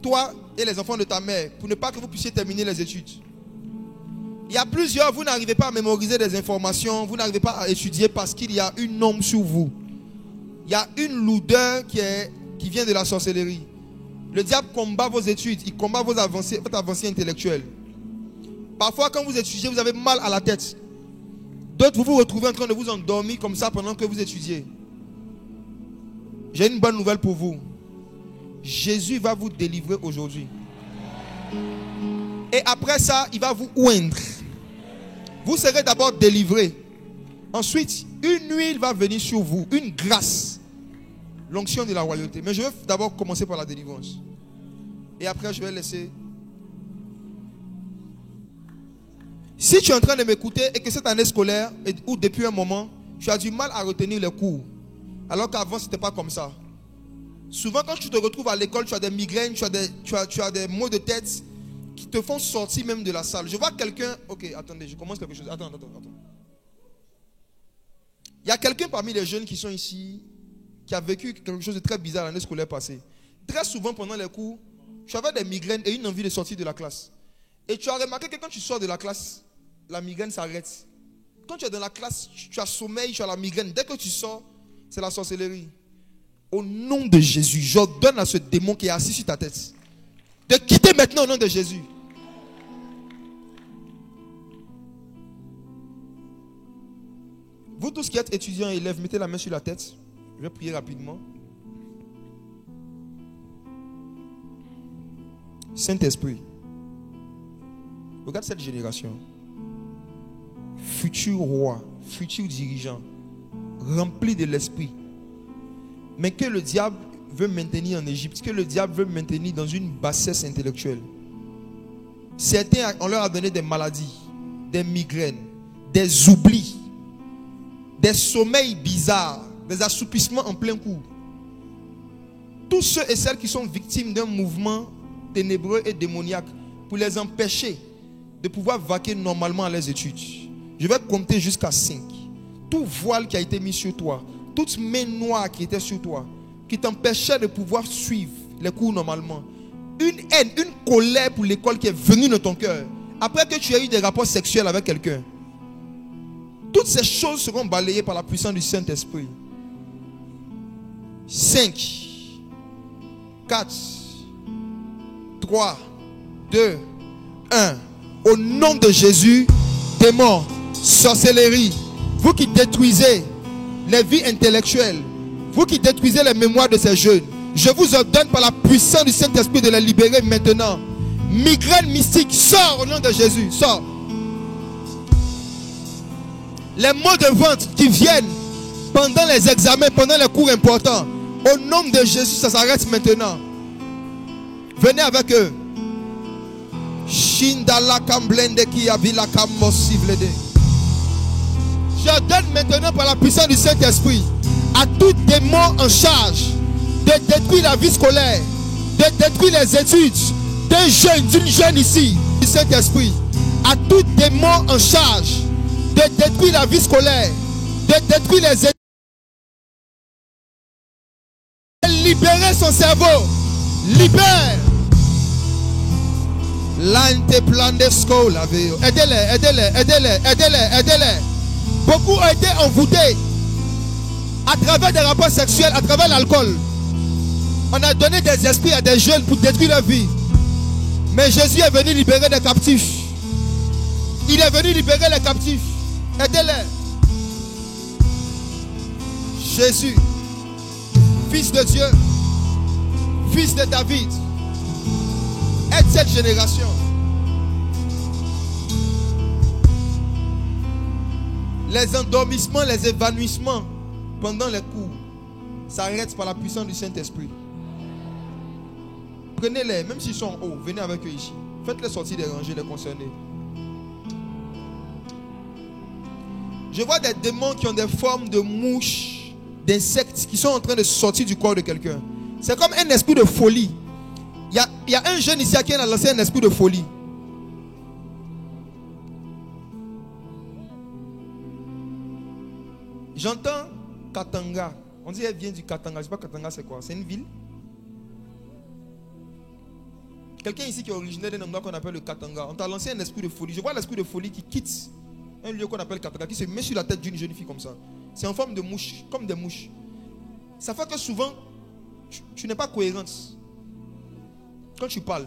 Speaker 2: toi et les enfants de ta mère pour ne pas que vous puissiez terminer les études. Il y a plusieurs, vous n'arrivez pas à mémoriser des informations, vous n'arrivez pas à étudier parce qu'il y a une ombre sur vous. Il y a une lourdeur qui vient de la sorcellerie. Le diable combat vos études, il combat votre avancée intellectuelle. Parfois, quand vous étudiez, vous avez mal à la tête. D'autres, vous vous retrouvez en train de vous endormir comme ça pendant que vous étudiez. J'ai une bonne nouvelle pour vous. Jésus va vous délivrer aujourd'hui. Et après ça, il va vous oindre. Vous serez d'abord délivré. Ensuite, une huile va venir sur vous, une grâce. L'onction de la royauté. Mais je vais d'abord commencer par la délivrance. Et après, je vais laisser. Si tu es en train de m'écouter et que cette année scolaire, ou depuis un moment, tu as du mal à retenir les cours, alors qu'avant, ce n'était pas comme ça. Souvent, quand tu te retrouves à l'école, tu as des migraines, tu as des maux de tête qui te font sortir même de la salle. Je vois quelqu'un... Ok, attendez, je commence quelque chose. Attends. Il y a quelqu'un parmi les jeunes qui sont ici qui a vécu quelque chose de très bizarre l'année scolaire passée. Très souvent, pendant les cours, tu avais des migraines et une envie de sortir de la classe. Et tu as remarqué que quand tu sors de la classe, la migraine s'arrête. Quand tu es dans la classe, tu as sommeil, tu as la migraine. Dès que tu sors, c'est la sorcellerie. Au nom de Jésus, j'ordonne à ce démon qui est assis sur ta tête de quitter maintenant au nom de Jésus. Vous tous qui êtes étudiants et élèves, mettez la main sur la tête. Je vais prier rapidement. Saint-Esprit, regarde cette génération. Futur roi, futur dirigeant, rempli de l'esprit. Mais que le diable veut maintenir en Égypte, que le diable veut maintenir dans une bassesse intellectuelle. Certains, on leur a donné des maladies, des migraines, des oublis, des sommeils bizarres, des assoupissements en plein cours. Tous ceux et celles qui sont victimes d'un mouvement ténébreux et démoniaque, pour les empêcher de pouvoir vaquer normalement à leurs études. Je vais compter jusqu'à 5. Tout voile qui a été mis sur toi, toute main noire qui était sur toi, qui t'empêchait de pouvoir suivre les cours normalement, une haine, une colère pour l'école qui est venue dans ton cœur, après que tu aies eu des rapports sexuels avec quelqu'un, toutes ces choses seront balayées par la puissance du Saint-Esprit. 5, 4, 3, 2, 1. Au nom de Jésus, démons, sorcellerie, vous qui détruisez les vies intellectuelles, vous qui détruisez les mémoires de ces jeunes, je vous ordonne par la puissance du Saint-Esprit de les libérer maintenant. Migraine mystique, sors au nom de Jésus, sors. Les maux de ventre qui viennent pendant les examens, pendant les cours importants, au nom de Jésus, ça s'arrête maintenant. Venez avec eux. Je donne maintenant par la puissance du Saint-Esprit à tout démon en charge de détruire la vie scolaire, de détruire les études d'un jeune, d'une jeune ici, du Saint-Esprit, à tout démon en charge de détruire la vie scolaire, de détruire les études, de libérer son cerveau, libère. Aidez-les. Beaucoup ont été envoûtés à travers des rapports sexuels, à travers l'alcool. On a donné des esprits à des jeunes pour détruire leur vie. Mais Jésus est venu libérer les captifs. Il est venu libérer les captifs. Aidez-les. Jésus, Fils de Dieu, Fils de David, aide cette génération. Les endormissements, les évanouissements pendant les cours s'arrêtent par la puissance du Saint-Esprit. Prenez-les, même s'ils sont en haut, venez avec eux ici. Faites-les sortir des rangées, les concernés. Je vois des démons qui ont des formes de mouches, d'insectes qui sont en train de sortir du corps de quelqu'un. C'est comme un esprit de folie Il y a un jeune ici à qui on a lancé un esprit de folie. J'entends Katanga. On dit qu'elle vient du Katanga. Je ne sais pas Katanga c'est quoi. C'est une ville. Quelqu'un ici qui est originaire d'un endroit qu'on appelle le Katanga. On t'a lancé un esprit de folie. Je vois l'esprit de folie qui quitte un lieu qu'on appelle Katanga, qui se met sur la tête d'une jeune fille comme ça. C'est en forme de mouche, comme des mouches. Ça fait que souvent, tu n'es pas cohérente. Quand tu parles,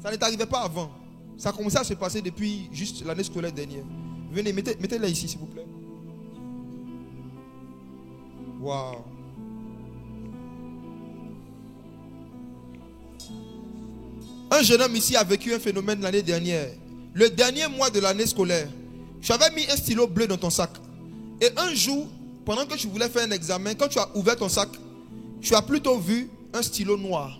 Speaker 2: ça ne t'arrivait pas avant. Ça a commencé à se passer depuis juste l'année scolaire dernière. Venez, mettez-la ici, s'il vous plaît. Waouh. Un jeune homme ici a vécu un phénomène l'année dernière. Le dernier mois de l'année scolaire, tu avais mis un stylo bleu dans ton sac. Et un jour, pendant que tu voulais faire un examen, quand tu as ouvert ton sac, tu as plutôt vu un stylo noir.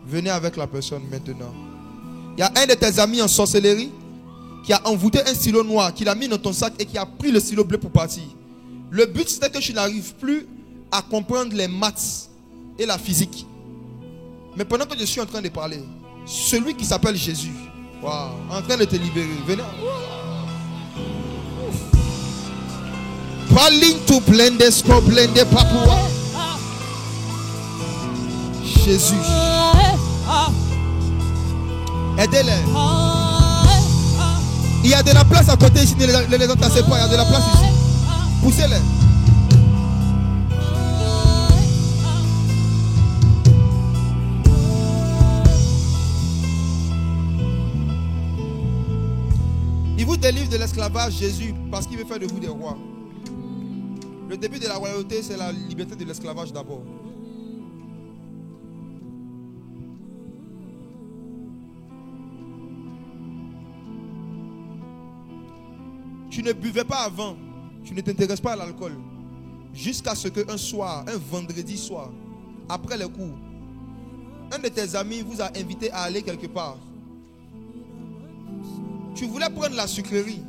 Speaker 2: Venez avec la personne maintenant. Il y a un de tes amis en sorcellerie qui a envoûté un stylo noir, qui l'a mis dans ton sac et qui a pris le stylo bleu pour partir. Le but c'était que tu n'arrives plus à comprendre les maths et la physique. Mais pendant que je suis en train de parler, celui qui s'appelle Jésus, wow, en train de te libérer. Venez. Palinto blende sco blende papua. Jésus. Aidez-les. Il y a de la place à côté ici. Ne les entassez pas. Il y a de la place ici. Poussez-les. Il vous délivre de l'esclavage, Jésus, parce qu'il veut faire de vous des rois. Le début de la royauté, c'est la liberté de l'esclavage d'abord. Tu ne buvais pas avant, tu ne t'intéresses pas à l'alcool. Jusqu'à ce qu'un soir, un vendredi soir, après les cours, un de tes amis vous a invité à aller quelque part. Tu voulais prendre la sucrerie.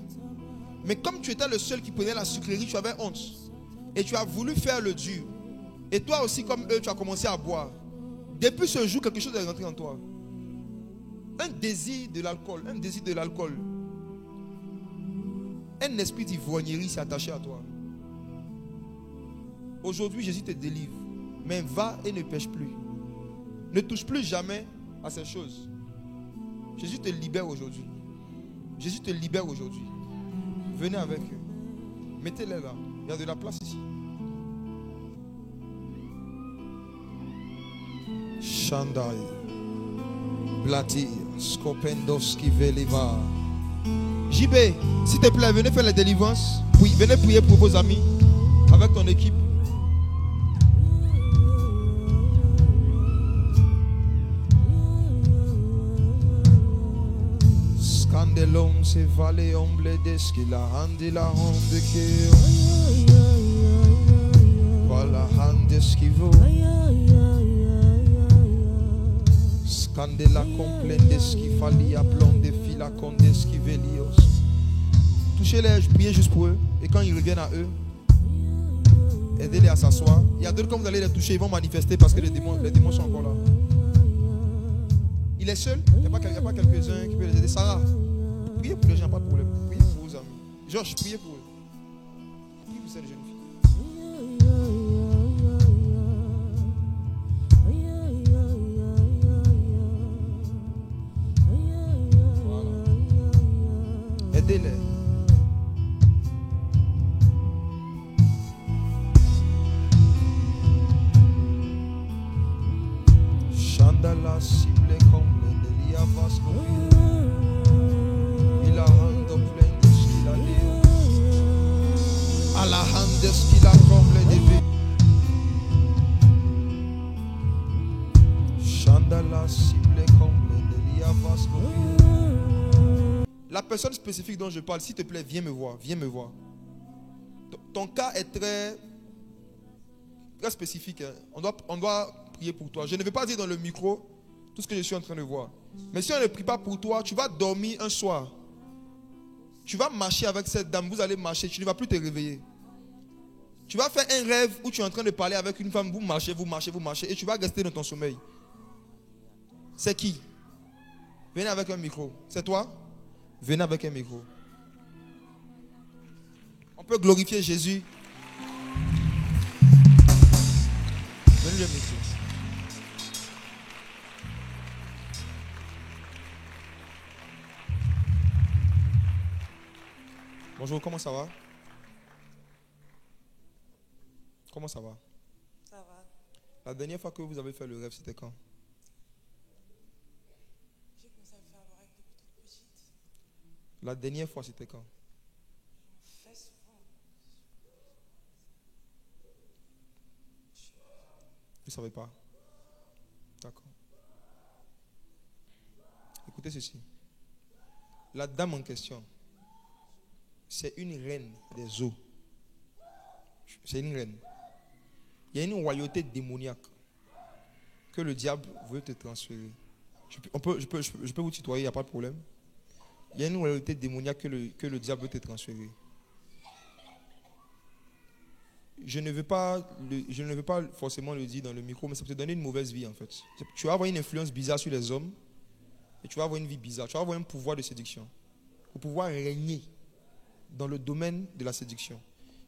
Speaker 2: Mais comme tu étais le seul qui prenait la sucrerie, tu avais honte. Et tu as voulu faire le dur. Et toi aussi, comme eux, tu as commencé à boire. Depuis ce jour, quelque chose est rentré en toi. Un désir de l'alcool. Un désir de l'alcool. Un esprit d'ivrognerie s'est attaché à toi. Aujourd'hui, Jésus te délivre. Mais va et ne pêche plus. Ne touche plus jamais à ces choses. Jésus te libère aujourd'hui. Jésus te libère aujourd'hui. Venez avec eux. Mettez-les là. Il y a de la place ici. Shandai. Blatir. Skopendowski Veliva. JB, s'il te plaît, venez faire la délivrance. Oui, venez prier pour vos amis. Avec ton équipe. Scandelon se vale omble deski la handi la honde ke. Vala handeski vo. Scandela complendeski falia blonde fila condeski velios. Touchez-les, priez juste pour eux. Et quand ils reviennent à eux, aidez-les à s'asseoir. Il y a d'autres, quand vous allez les toucher, ils vont manifester parce que les démons sont encore là. Il est seul. Il n'y a pas quelques-uns qui peuvent les aider. Sarah, priez pour les gens, pas de problème. Priez pour vos amis. Georges, priez pour eux. Priez pour cette jeune fille. Voilà. Aidez-les. Chandala cible comble delia vasco. Il a hando plein de skill à dire. À la hand de skill à comble de vie. Chandala cible comble delia vasco. La personne spécifique dont je parle, s'il te plaît, viens me voir. Viens me voir. Ton cas est très spécifique. Hein. On doit prier pour toi. Je ne vais pas dire dans le micro tout ce que je suis en train de voir. Mais si on ne prie pas pour toi, tu vas dormir un soir. Tu vas marcher avec cette dame. Vous allez marcher. Tu ne vas plus te réveiller. Tu vas faire un rêve où tu es en train de parler avec une femme, vous marchez, et tu vas rester dans ton sommeil. C'est qui? Venez avec un micro. C'est toi? Venez avec un micro. On peut glorifier Jésus. Venez le micro. Bonjour, comment ça va? Comment ça va?
Speaker 4: Ça va.
Speaker 2: La dernière fois que vous avez fait le rêve, c'était quand?
Speaker 4: J'ai commencé à faire le rêve depuis toute petite.
Speaker 2: La dernière fois, c'était quand?
Speaker 4: J'en fais souvent.
Speaker 2: Vous ne savez pas? D'accord. Écoutez ceci. La dame en question, c'est une reine des eaux. C'est une reine. Il y a une royauté démoniaque que le diable veut te transférer. Je peux vous tutoyer, il n'y a pas de problème. Il y a une royauté démoniaque que le diable veut te transférer. Je ne veux pas forcément le dire dans le micro, mais ça peut te donner une mauvaise vie en fait. Tu vas avoir une influence bizarre sur les hommes et tu vas avoir une vie bizarre. Tu vas avoir un pouvoir de séduction pour pouvoir régner dans le domaine de la séduction.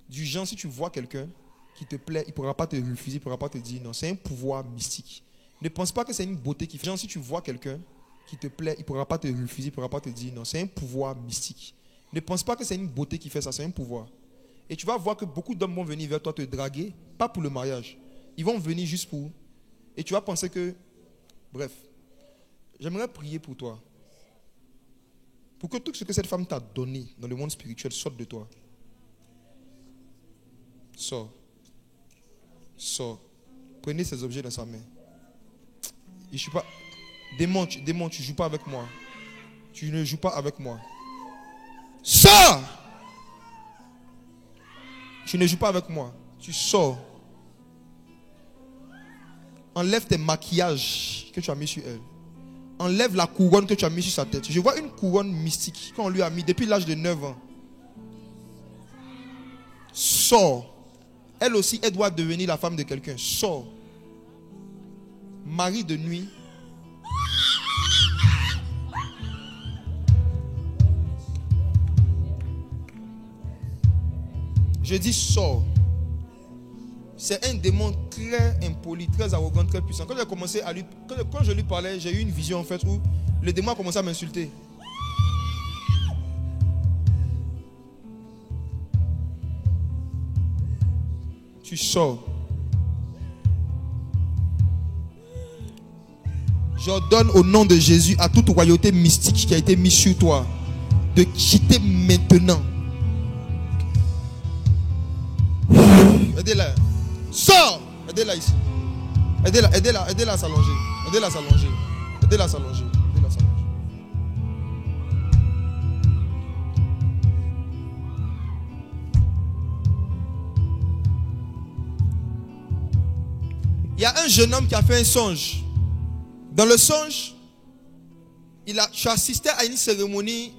Speaker 2: Du genre, si tu vois quelqu'un qui te plaît, il ne pourra pas te refuser, il ne pourra pas te dire non. C'est un pouvoir mystique. Ne pense pas que c'est une beauté qui fait. Genre, si tu vois quelqu'un qui te plaît, il ne pourra pas te refuser, il ne pourra pas te dire non. C'est un pouvoir mystique. Ne pense pas que c'est une beauté qui fait ça, c'est un pouvoir. Et tu vas voir que beaucoup d'hommes vont venir vers toi te draguer, pas pour le mariage. Ils vont venir juste pour... Et tu vas penser que... Bref, j'aimerais prier pour toi. Pour que tout ce que cette femme t'a donné dans le monde spirituel sorte de toi. Sors. Sors. Prenez ces objets dans sa main. Je suis pas... Démon, tu ne joues pas avec moi. Tu ne joues pas avec moi. Sors! Tu ne joues pas avec moi. Tu sors. Enlève tes maquillages que tu as mis sur elle. Enlève la couronne que tu as mis sur sa tête. Je vois une couronne mystique qu'on lui a mis depuis l'âge de 9 ans. Sors. Elle aussi, elle doit devenir la femme de quelqu'un. Sors. Mari de nuit. Je dis sors. C'est un démon très impoli, très arrogant, très puissant. Quand j'ai commencé à lui, quand je lui parlais, j'ai eu une vision en fait où le démon a commencé à m'insulter. Tu sors. J'ordonne au nom de Jésus à toute royauté mystique qui a été mise sur toi de quitter maintenant. Aidez-la. Sors. Aidez-la ici. Aidez-la à s'allonger. Aidez-la à s'allonger. Aidez-la à s'allonger. Aidez-la à s'allonger. Il y a un jeune homme qui a fait un songe. Dans le songe, tu assistais à une cérémonie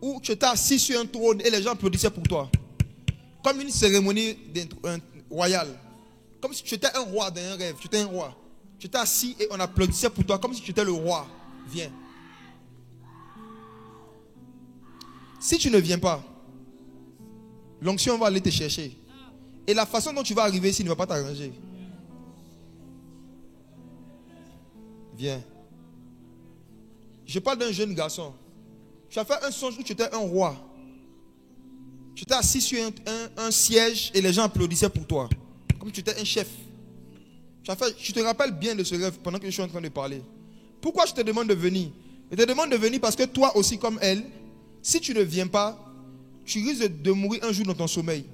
Speaker 2: où tu étais assis sur un trône et les gens applaudissaient pour toi. Comme une cérémonie royale. Comme si tu étais un roi dans un rêve. Tu étais un roi. Tu étais assis et on applaudissait pour toi comme si tu étais le roi. Viens. Si tu ne viens pas, l'onction va aller te chercher. Et la façon dont tu vas arriver ici ne va pas t'arranger. Viens. Je parle d'un jeune garçon. Tu as fait un songe où tu étais un roi. Tu étais assis sur un siège et les gens applaudissaient pour toi. Comme tu étais un chef. Tu te rappelles bien de ce rêve pendant que je suis en train de parler. Pourquoi je te demande de venir? Je te demande de venir parce que toi aussi comme elle, si tu ne viens pas, tu risques de mourir un jour dans ton sommeil.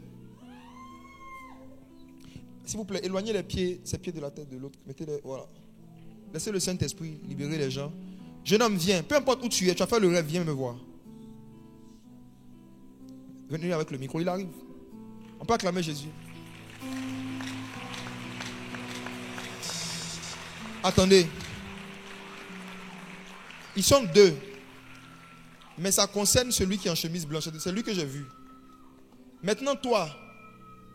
Speaker 2: S'il vous plaît, éloignez ces pieds de la tête de l'autre. Mettez-les, voilà. Laissez le Saint-Esprit libérer les gens. Jeune homme, viens. Peu importe où tu es, tu as fait le rêve, viens me voir. Venez avec le micro, il arrive. On peut acclamer Jésus. Attendez. Ils sont deux. Mais ça concerne celui qui est en chemise blanche. C'est lui que j'ai vu. Maintenant, toi,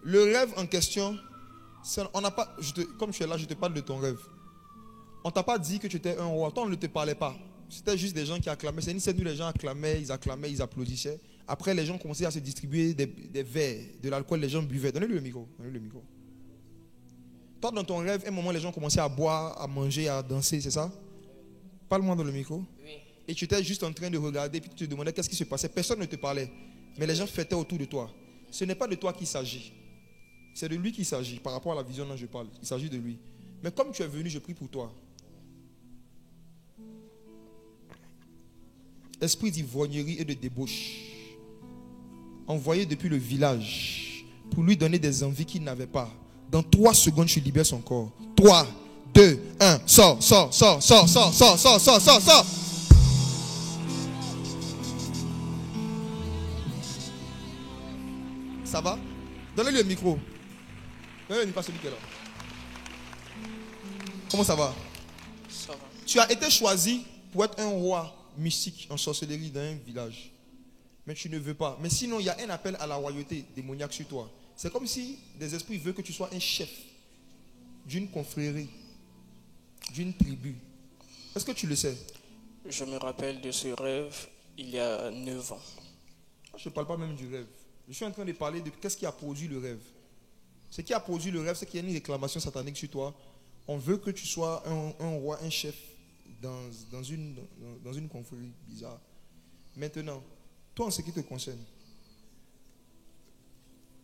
Speaker 2: Le rêve en question, on n'a pas, comme tu es là, je te parle de ton rêve. On ne t'a pas dit que tu étais un roi. Toi, on ne te parlait pas. C'était juste des gens qui acclamaient. C'est nous, les gens acclamaient, ils applaudissaient. Après, les gens commençaient à se distribuer des verres, de l'alcool, les gens buvaient. Donnez-lui le micro. Toi, dans ton rêve, à un moment, les gens commençaient à boire, à manger, à danser, c'est ça? Parle-moi dans le micro.
Speaker 5: Oui.
Speaker 2: Et tu étais juste en train de regarder, puis tu te demandais qu'est-ce qui se passait. Personne ne te parlait. Mais les gens fêtaient autour de toi. Ce n'est pas de toi qu'il s'agit. C'est de lui qu'il s'agit. Par rapport à la vision dont je parle. Il s'agit de lui. Mais comme tu es venu, je prie pour toi. Esprit d'ivrognerie et de débauche, envoyé depuis le village pour lui donner des envies qu'il n'avait pas. Dans 3 secondes, tu libères son corps. 3, 2, 1, sors. Ça va? Donnez-lui le micro. Donnez-lui le micro à celui qui est là. Comment ça va?
Speaker 5: Ça va.
Speaker 2: Tu as été choisi pour être un roi mystique en sorcellerie dans un village. Mais tu ne veux pas. Mais sinon, il y a un appel à la royauté démoniaque sur toi. C'est comme si des esprits veulent que tu sois un chef d'une confrérie, d'une tribu. Est-ce que tu le sais?
Speaker 5: Je me rappelle de ce rêve il y a 9 ans.
Speaker 2: Je ne parle pas même du rêve. Je suis en train de parler de qu'est-ce qui a produit le rêve. Ce qui a produit le rêve, c'est qu'il y a une réclamation satanique sur toi. On veut que tu sois un roi, un chef dans une confrérie bizarre. Maintenant, toi en ce qui te concerne,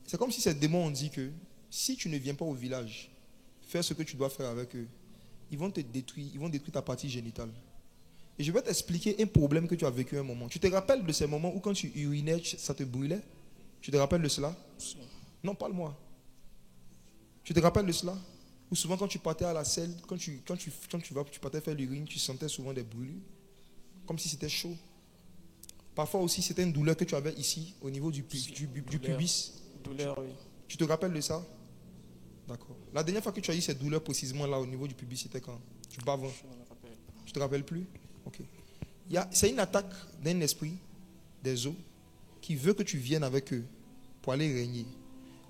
Speaker 2: c'est comme si ces démons ont dit que si tu ne viens pas au village faire ce que tu dois faire avec eux, ils vont te détruire, ils vont détruire ta partie génitale. Et je vais t'expliquer un problème que tu as vécu un moment. Tu te rappelles de ces moments où quand tu urinais, ça te brûlait? Tu te rappelles de cela? Non, parle-moi. Tu te rappelles de cela? Ou souvent quand tu partais à la selle, quand tu partais faire l'urine, tu sentais souvent des brûlures, comme si c'était chaud. Parfois aussi, c'était une douleur que tu avais ici, au niveau du pubis.
Speaker 5: Douleur, oui.
Speaker 2: Tu te rappelles de ça? D'accord. La dernière fois que tu as eu cette douleur précisément là, au niveau du pubis, c'était quand? Tu baves?
Speaker 5: Je ne me rappelle pas.
Speaker 2: Tu te rappelles plus? Ok. C'est une attaque d'un esprit, des eaux, qui veut que tu viennes avec eux pour aller régner.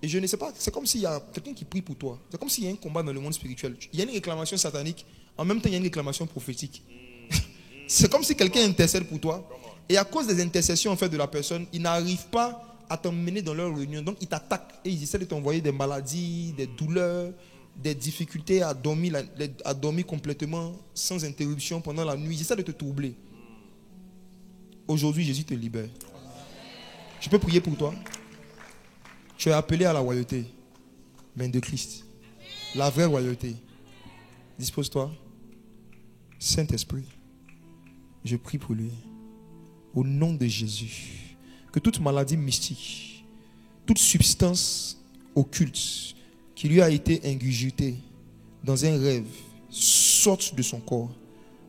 Speaker 2: Et je ne sais pas, c'est comme s'il y a quelqu'un qui prie pour toi. C'est comme s'il y a un combat dans le monde spirituel. Il y a une réclamation satanique, en même temps il y a une réclamation prophétique. C'est comme si quelqu'un intercède pour toi. Et à cause des intercessions en fait de la personne, ils n'arrivent pas à t'emmener dans leur réunion. Donc ils t'attaquent et ils essaient de t'envoyer des maladies, des douleurs, des difficultés à dormir complètement sans interruption pendant la nuit. Ils essaient de te troubler. Aujourd'hui, Jésus te libère. Je peux prier pour toi? Tu es appelé à la royauté, mais de Christ. La vraie royauté. Dispose-toi. Saint-Esprit, je prie pour lui. Au nom de Jésus, que toute maladie mystique, toute substance occulte qui lui a été ingurgitée dans un rêve sorte de son corps.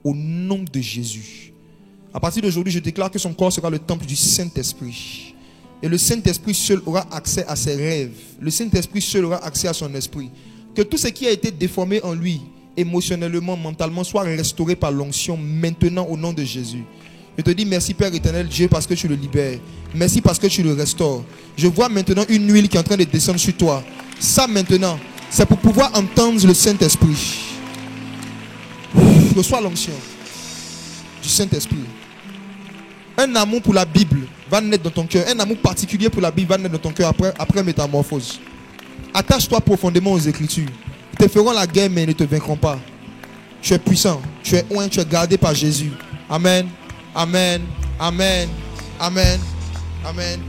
Speaker 2: Au nom de Jésus. À partir d'aujourd'hui, je déclare que son corps sera le temple du Saint-Esprit. Et le Saint-Esprit seul aura accès à ses rêves. Le Saint-Esprit seul aura accès à son esprit. Que tout ce qui a été déformé en lui, émotionnellement, mentalement, soit restauré par l'onction maintenant au nom de Jésus. Je te dis merci Père éternel Dieu parce que tu le libères. Merci parce que tu le restaures. Je vois maintenant une huile qui est en train de descendre sur toi. Ça maintenant, c'est pour pouvoir entendre le Saint-Esprit. Reçois l'onction du Saint-Esprit. Un amour pour la Bible va naître dans ton cœur. Un amour particulier pour la Bible va naître dans ton cœur après métamorphose. Attache-toi profondément aux Écritures. Ils te feront la guerre mais ils ne te vaincront pas. Tu es puissant, tu es oint, tu es gardé par Jésus. Amen, amen, amen, amen, amen.